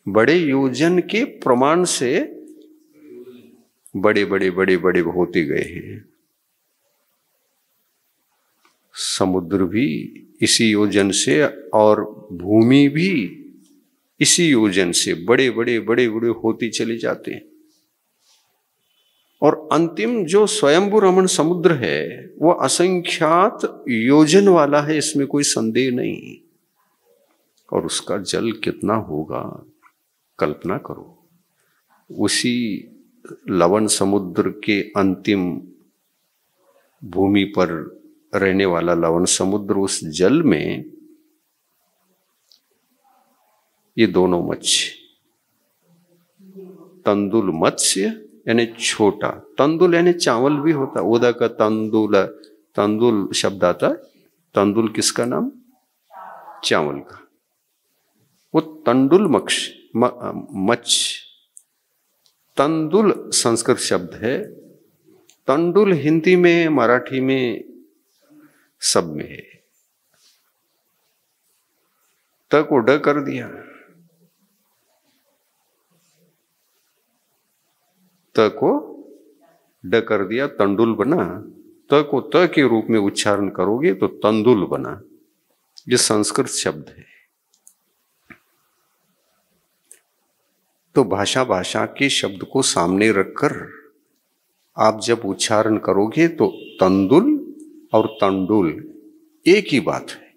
बड़े योजन के प्रमाण से बड़े बड़े बड़े बड़े होते गए हैं। समुद्र भी इसी योजन से और भूमि भी इसी योजन से बड़े बड़े बड़े बड़े होते चले जाते हैं। और अंतिम जो स्वयंभू रमण समुद्र है वह असंख्यात योजन वाला है, इसमें कोई संदेह नहीं। और उसका जल कितना होगा कल्पना करो। उसी लवण समुद्र के अंतिम भूमि पर रहने वाला लवण समुद्र, उस जल में ये दोनों मत्स्य, तंदुल मत्स्य यानी छोटा, तंदुल यानी चावल भी होता, उदा का तंदुल, तंदुल शब्द आता है। तंदुल किसका नाम? चावल का। वो तंडुल मत्स्य, तंदुल संस्कृत शब्द है, तंडुल हिंदी में, मराठी में, सब में है। त को ड कर दिया, त को ड कर दिया, तंडुल बना। त को त के रूप में उच्चारण करोगे तो तंदुल बना। ये संस्कृत शब्द है। तो भाषा भाषा के शब्द को सामने रखकर आप जब उच्चारण करोगे तो तंदुल और तंडुल एक ही बात है।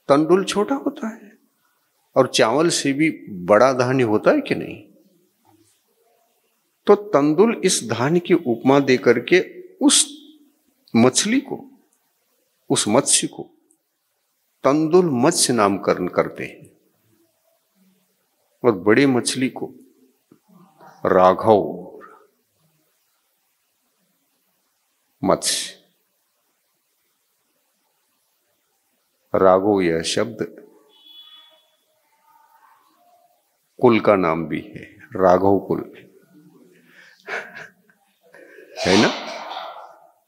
तंडुल छोटा होता है और चावल से भी बड़ा धान्य होता है कि नहीं? तो तंदुल इस धान्य की उपमा दे करके उस मछली को, उस मत्स्य को तंदुल मत्स्य नामकरण करते हैं। और बड़े मछली को राघव मत्स्य। राघव यह शब्द कुल का नाम भी है, राघव कुल है ना।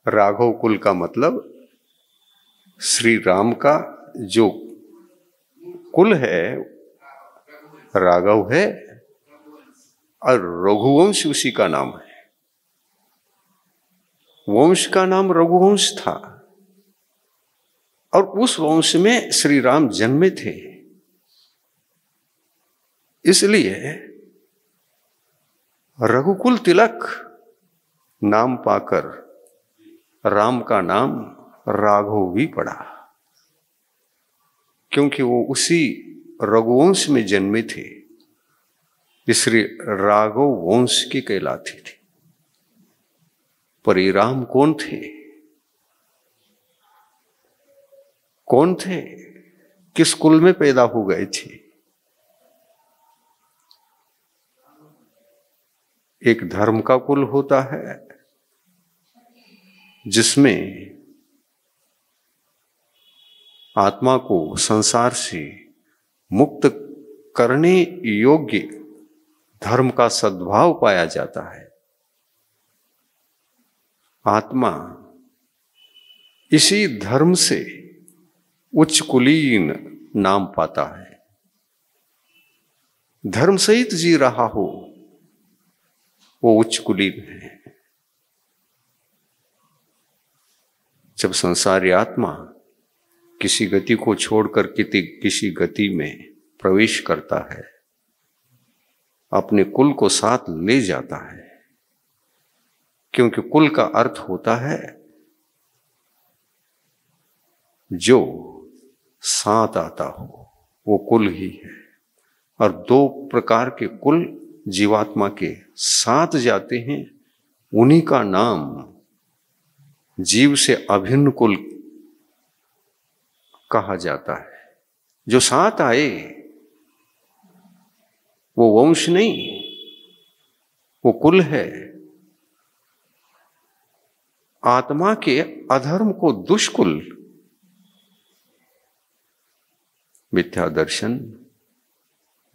राघव कुल का मतलब श्री राम का जो कुल है राघव है और रघुवंश उसी का नाम है। वंश का नाम रघुवंश था और उस वंश में श्री राम जन्मे थे। इसलिए रघुकुल तिलक नाम पाकर राम का नाम राघव भी पड़ा, क्योंकि वो उसी रघुवंश में जन्मे थे, इसलिए राघव वंश की कहलाती थी। पर ये राम कौन थे? कौन थे? किस कुल में पैदा हो गए थे? एक धर्म का कुल होता है जिसमें आत्मा को संसार से मुक्त करने योग्य धर्म का सद्भाव पाया जाता है। आत्मा इसी धर्म से उच्च कुलीन नाम पाता है। धर्म सहित जी रहा हो वो उच्च कुलीन है। जब संसारी आत्मा किसी गति को छोड़कर किसी गति में प्रवेश करता है, अपने कुल को साथ ले जाता है, क्योंकि कुल का अर्थ होता है जो साथ आता हो, वो कुल ही है। और दो प्रकार के कुल जीवात्मा के साथ जाते हैं, उन्हीं का नाम जीव से अभिन्न कुल कहा जाता है। जो साथ आए वो वंश नहीं, वो कुल है। आत्मा के अधर्म को दुष्कुल, मिथ्या दर्शन,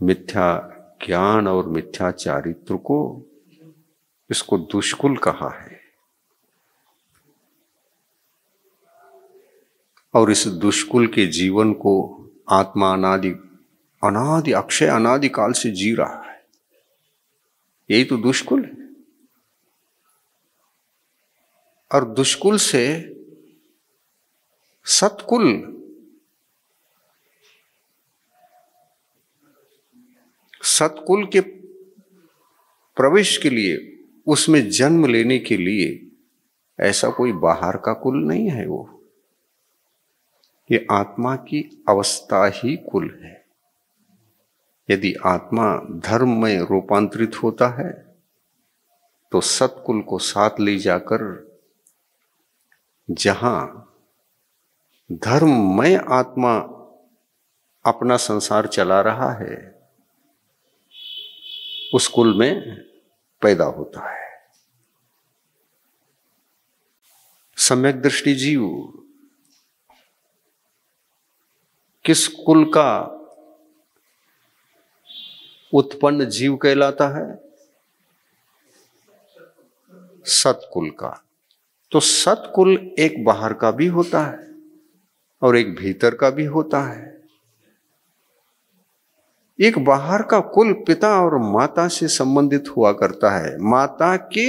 मिथ्या ज्ञान और मिथ्या चारित्र को, इसको दुष्कुल कहा है। और इस दुष्कुल के जीवन को आत्मा अनादि अक्षय अनादि काल से जी रहा है। यही तो दुष्कुल है। और दुष्कुल से सत्कुल, सत्कुल के प्रवेश के लिए, उसमें जन्म लेने के लिए ऐसा कोई बाहर का कुल नहीं है। वो ये आत्मा की अवस्था ही कुल है। यदि आत्मा धर्म में रूपांतरित होता है तो सत्कुल को साथ ले जाकर जहां धर्ममय आत्मा अपना संसार चला रहा है, उस कुल में पैदा होता है। सम्यक दृष्टि जीव किस कुल का उत्पन्न जीव कहलाता है? सत्कुल का। तो सत्कुल एक बाहर का भी होता है और एक भीतर का भी होता है। एक बाहर का कुल पिता और माता से संबंधित हुआ करता है। माता के,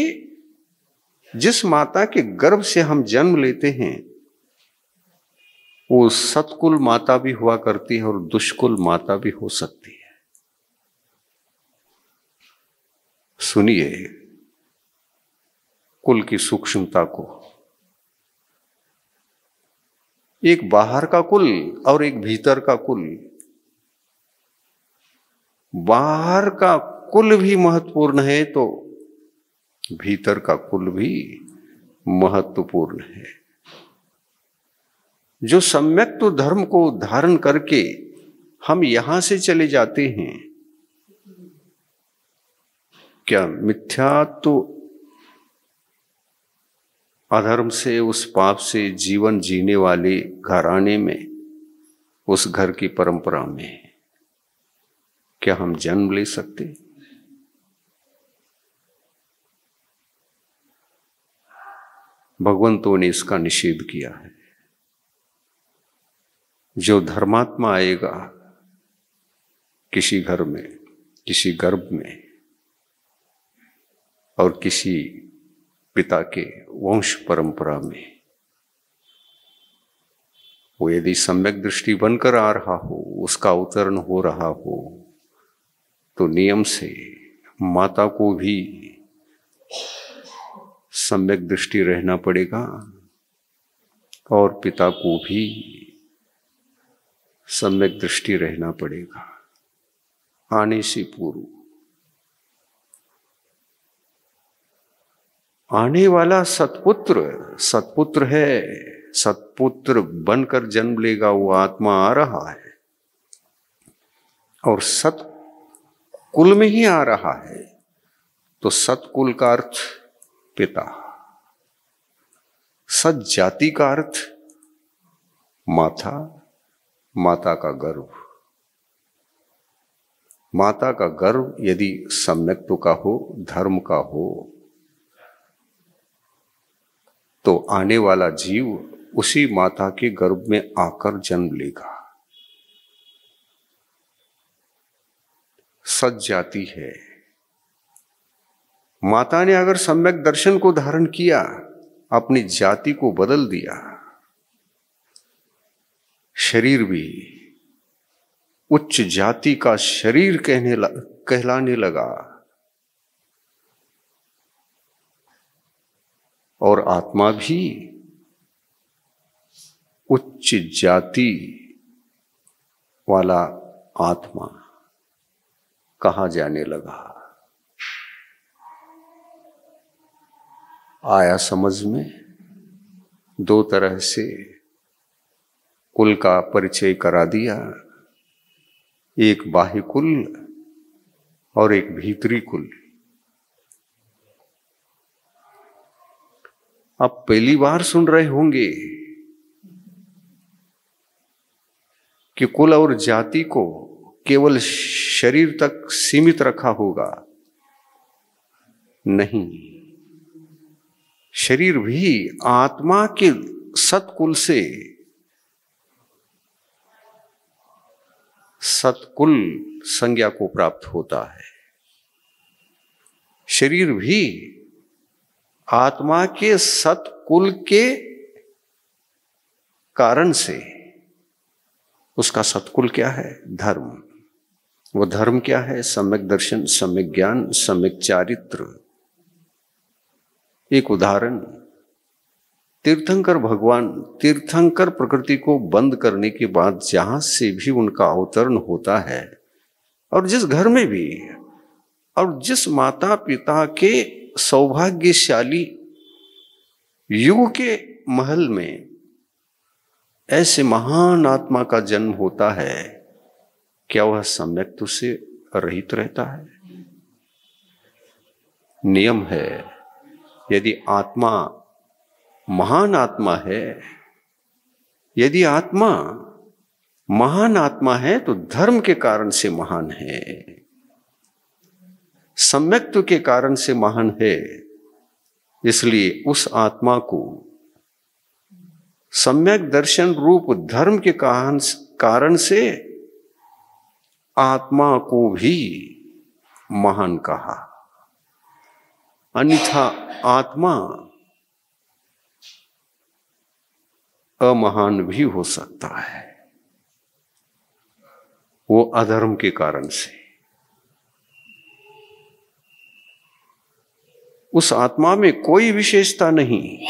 जिस माता के गर्भ से हम जन्म लेते हैं वो सत्कुल माता भी हुआ करती है और दुष्कुल माता भी हो सकती है। सुनिए कुल की सूक्ष्मता को। एक बाहर का कुल और एक भीतर का कुल। बाहर का कुल भी महत्वपूर्ण है तो भीतर का कुल भी महत्वपूर्ण है। जो सम्यक तो धर्म को धारण करके हम यहां से चले जाते हैं, क्या मिथ्या तो अधर्म से, उस पाप से जीवन जीने वाले घराने में, उस घर की परंपरा में क्या हम जन्म ले सकते? भगवंतों ने इसका निषेध किया है। जो धर्मात्मा आएगा किसी घर में, किसी गर्भ में और किसी पिता के वंश परंपरा में वो यदि सम्यक दृष्टि बनकर आ रहा हो, उसका अवतरण हो रहा हो, तो नियम से माता को भी सम्यक दृष्टि रहना पड़ेगा और पिता को भी सम्यक दृष्टि रहना पड़ेगा आने से पूर्व। आने वाला सतपुत्र है, सतपुत्र बनकर जन्म लेगा, वो आत्मा आ रहा है और सत कुल में ही आ रहा है। तो सतकुल का अर्थ पिता, सत जाति का अर्थ माता, माता का गर्भ। माता का गर्भ यदि सम्यक्त्व का हो, धर्म का हो, तो आने वाला जीव उसी माता के गर्भ में आकर जन्म लेगा। सत जाति है। माता ने अगर सम्यक दर्शन को धारण किया, अपनी जाति को बदल दिया, शरीर भी उच्च जाति का शरीर कहलाने लगा और आत्मा भी उच्च जाति वाला आत्मा कहा जाने लगा। आया समझ में? दो तरह से कुल का परिचय करा दिया, एक बाह्य कुल और एक भीतरी कुल। आप पहली बार सुन रहे होंगे कि कुल और जाति को केवल शरीर तक सीमित रखा होगा। नहीं, शरीर भी आत्मा के सतकुल से, सतकुल संज्ञा को प्राप्त होता है। शरीर भी आत्मा के सतकुल के कारण से, उसका सतकुल क्या है? धर्म। वो धर्म क्या है? सम्यक दर्शन, सम्यक ज्ञान, सम्यक चारित्र। एक उदाहरण, तीर्थंकर भगवान, तीर्थंकर प्रकृति को बंद करने के बाद जहां से भी उनका अवतरण होता है और जिस घर में भी और जिस माता पिता के सौभाग्यशाली युग के महल में ऐसे महान आत्मा का जन्म होता है, क्या वह सम्यक्त्व से रहित रहता है? नियम है, यदि आत्मा महान आत्मा है, यदि आत्मा महान आत्मा है तो धर्म के कारण से महान है, सम्यक्त्व के कारण से महान है। इसलिए उस आत्मा को सम्यक दर्शन रूप धर्म के कारण से आत्मा को भी महान कहा। अन्यथा आत्मा अमहान भी हो सकता है, वो अधर्म के कारण से। उस आत्मा में कोई विशेषता नहीं।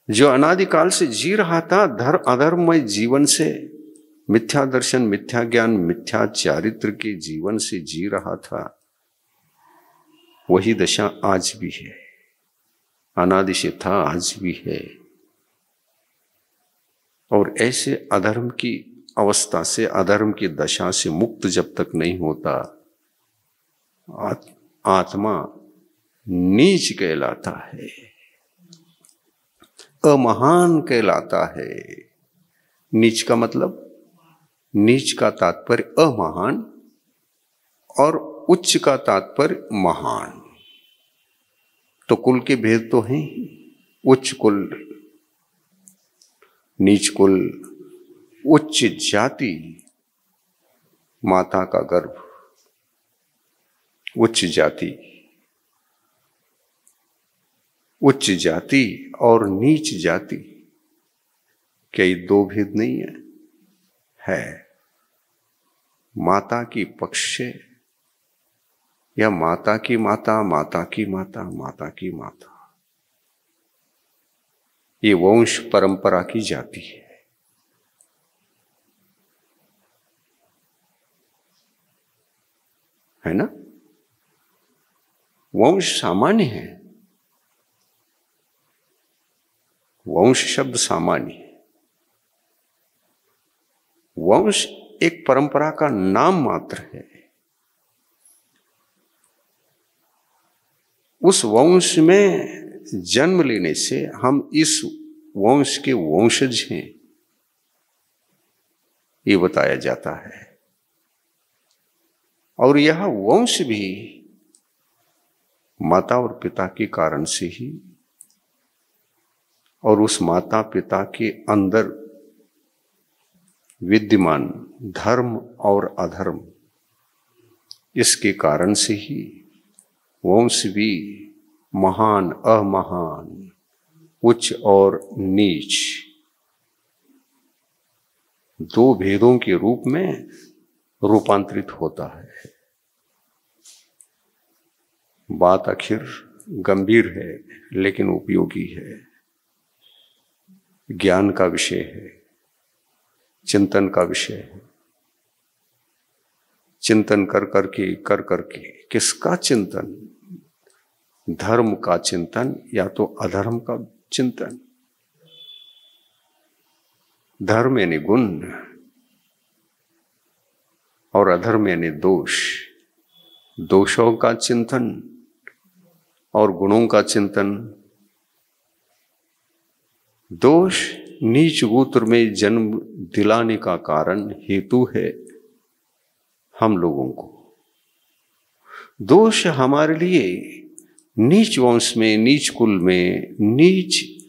जो अनादिकाल से जी रहा था अधर्ममय जीवन से, मिथ्या दर्शन, मिथ्या ज्ञान, मिथ्या चारित्र के जीवन से जी रहा था, वही दशा आज भी है। अनादि से था, आज भी है। और ऐसे अधर्म की अवस्था से, अधर्म की दशा से मुक्त जब तक नहीं होता, आत्मा नीच कहलाता है, अमहान कहलाता है। नीच का मतलब, नीच का तात्पर्य अमहान और उच्च का तात्पर्य महान। तो कुल के भेद तो हैं, उच्च कुल, नीच कुल, उच्च जाति, माता का गर्भ, उच्च जाति, उच्च जाति और नीच जाति, क्या ये दो भेद नहीं है? है। माता की पक्ष से या माता की माता, माता की माता, माता की माता, ये वंश परंपरा की जाति है ना? वंश सामान्य है, वंश शब्द सामान्य है। वंश एक परंपरा का नाम मात्र है। उस वंश में जन्म लेने से हम इस वंश के वंशज हैं, ये बताया जाता है। और यह वंश भी माता और पिता के कारण से ही, और उस माता पिता के अंदर विद्यमान धर्म और अधर्म, इसके कारण से ही वंश भी महान अमहान, उच्च और नीच, दो भेदों के रूप में रूपांतरित होता है। बात आखिर गंभीर है लेकिन उपयोगी है, ज्ञान का विषय है, चिंतन का विषय है। चिंतन कर करके किसका चिंतन? धर्म का चिंतन या तो अधर्म का चिंतन। धर्म यानी गुण और अधर्म यानी दोष। दोषों का चिंतन और गुणों का चिंतन। दोष नीच गोत्र में जन्म दिलाने का कारण हेतु है हम लोगों को। दोष हमारे लिए नीच वंश में, नीच कुल में, नीच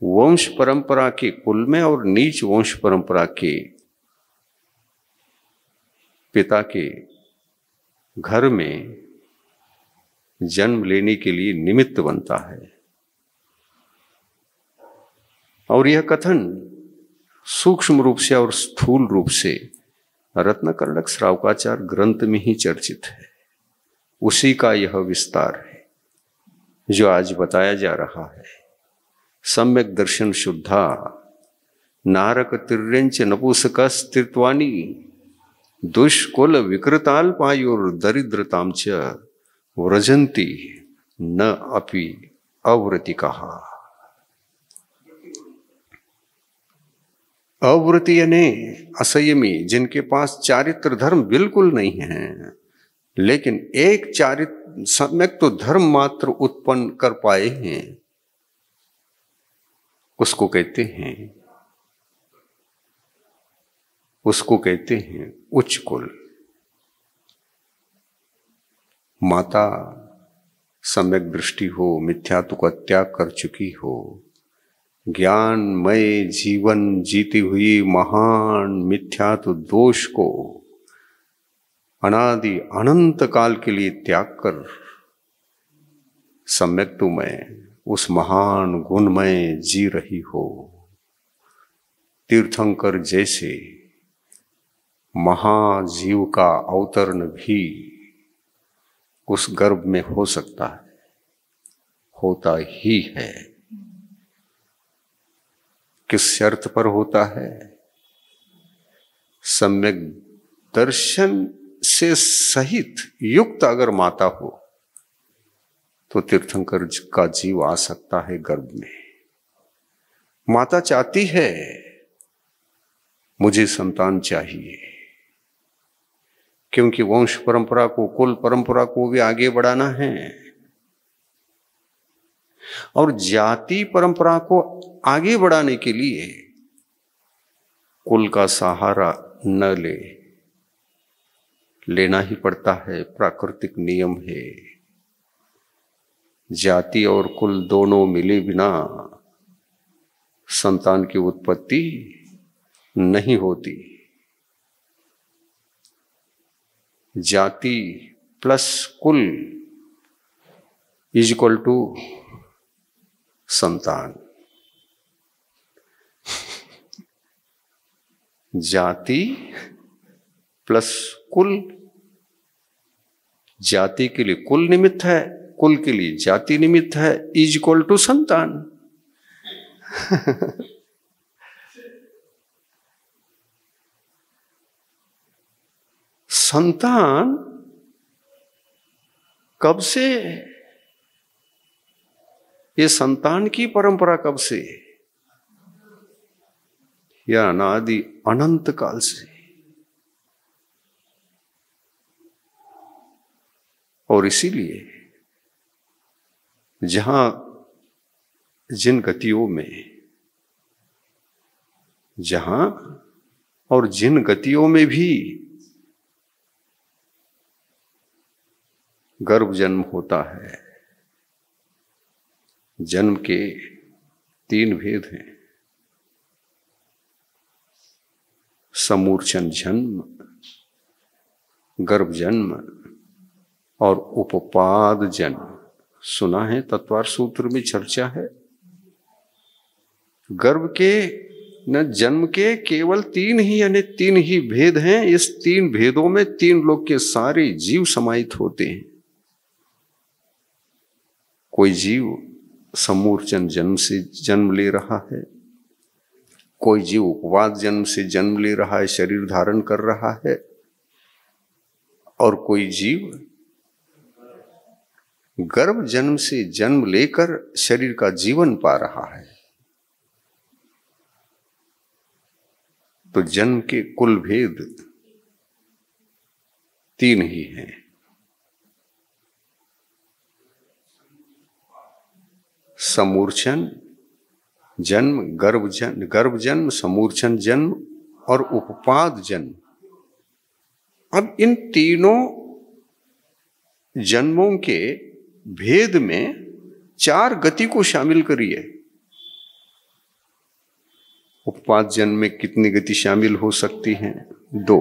वंश परंपरा के कुल में और नीच वंश परंपरा के पिता के घर में जन्म लेने के लिए निमित्त बनता है। और यह कथन सूक्ष्म रूप से और स्थूल रूप से रत्नकर्णक श्रावकाचार्य ग्रंथ में ही चर्चित है। उसी का यह विस्तार है जो आज बताया जा रहा है। सम्यक दर्शन शुद्धा नारक तिर्यंच नपुंसक स्थित्वानी दुष्कुल विकृताल्पायुर दरिद्रताम च व्रजंती न अपि अव्रति कहा। अव्रति यानी असंयमी, जिनके पास चारित्र धर्म बिल्कुल नहीं है, लेकिन एक चारित्र सम्यक तो धर्म मात्र उत्पन्न कर पाए हैं, उसको कहते हैं उच्च कुल। माता सम्यक दृष्टि हो, मिथ्यात्व का त्याग कर चुकी हो, ज्ञानमय जीवन जीती हुई महान मिथ्यात्व दोष को अनादि अनंत काल के लिए त्याग कर सम्यक्त्व में उस महान गुणमय जी रही हो। तीर्थंकर जैसे महाजीव का अवतरण भी उस गर्भ में हो सकता है, होता ही है। किस शर्त पर होता है? सम्यक दर्शन से सहित युक्त अगर माता हो तो तीर्थंकर का जीव आ सकता है गर्भ में। माता चाहती है मुझे संतान चाहिए, क्योंकि वंश परंपरा को, कुल परंपरा को भी आगे बढ़ाना है और जाति परंपरा को आगे बढ़ाने के लिए कुल का सहारा न लेना ही पड़ता है, प्राकृतिक नियम है। जाति और कुल दोनों मिले बिना संतान की उत्पत्ति नहीं होती। जाति प्लस कुल इज इक्वल टू संतान। जाति प्लस कुल, जाति के लिए कुल निमित्त है, कुल के लिए जाति निमित्त है, इज इक्वल टू संतान। संतान कब से, ये संतान की परंपरा कब से? या अनादि अनंत काल से। और इसीलिए जहां जिन गतियों में, जहां और जिन गतियों में भी गर्भ जन्म होता है, जन्म के 3 भेद हैं। समूर्छन जन्म, गर्भ जन्म और उपपाद जन्म। सुना है, तत्वार सूत्र में चर्चा है। गर्भ के न जन्म के केवल 3 ही, यानी 3 ही भेद हैं। इस 3 भेदों में 3 लोक के सारे जीव समाहित होते हैं। कोई जीव समूर्छन जन्म से जन्म ले रहा है, कोई जीव उपवाद जन्म से जन्म ले रहा है, शरीर धारण कर रहा है, और कोई जीव गर्भ जन्म से जन्म लेकर शरीर का जीवन पा रहा है। तो जन्म के कुल भेद 3 ही हैं। समूर्छन जन्म, गर्भ जन्म, समूर्छन जन्म और उपपाद जन्म। अब इन तीनों जन्मों के भेद में 4 गति को शामिल करिए। उपपाद जन्म में कितनी गति शामिल हो सकती हैं? 2,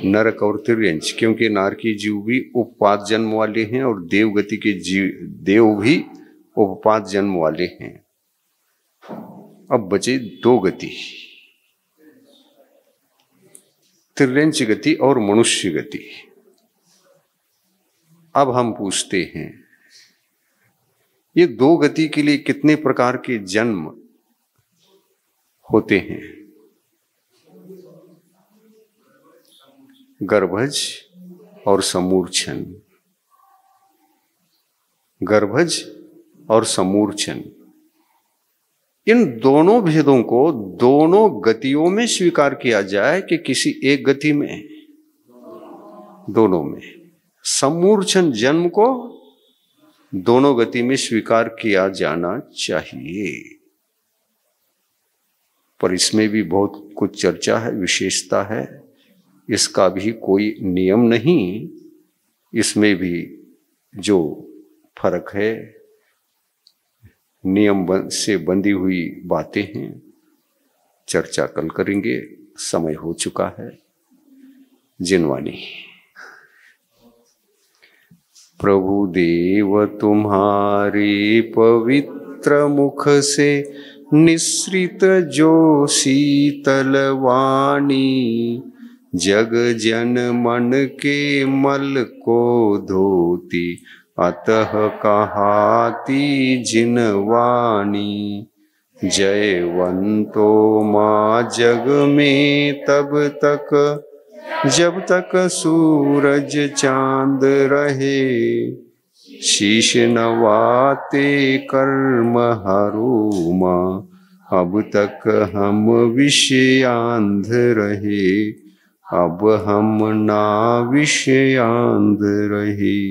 नरक और तिर्यंच, क्योंकि नारकी जीव भी उपपाद जन्म वाले हैं और देवगति के देव भी उपपाद जन्म वाले हैं। अब बचे 2 गति, तिर्यंच गति और मनुष्य गति। अब हम पूछते हैं, ये 2 गति के लिए कितने प्रकार के जन्म होते हैं? गर्भज और समूर्छन, गर्भज और समूर्छन। इन दोनों भेदों को दोनों गतियों में स्वीकार किया जाए कि किसी एक गति में? दोनों में। समूर्छन जन्म को दोनों गति में स्वीकार किया जाना चाहिए। पर इसमें भी बहुत कुछ चर्चा है, विशेषता है। इसका भी कोई नियम नहीं, इसमें भी जो फर्क है, नियम से बंधी हुई बातें हैं। चर्चा कल करेंगे, समय हो चुका है। जिनवाणी। प्रभु देव तुम्हारे पवित्र मुख से निसृत जो शीतल वाणी, जग जन मन के मल को धोती, अतः कहाती जिनवाणी। जयवंतो माँ जग में तब तक, जब तक सूरज चांद रहे, शीश नवाते कर्म हरू माँ, अब तक हम विषयांध रहे, अब हम ना विषयांध रहे।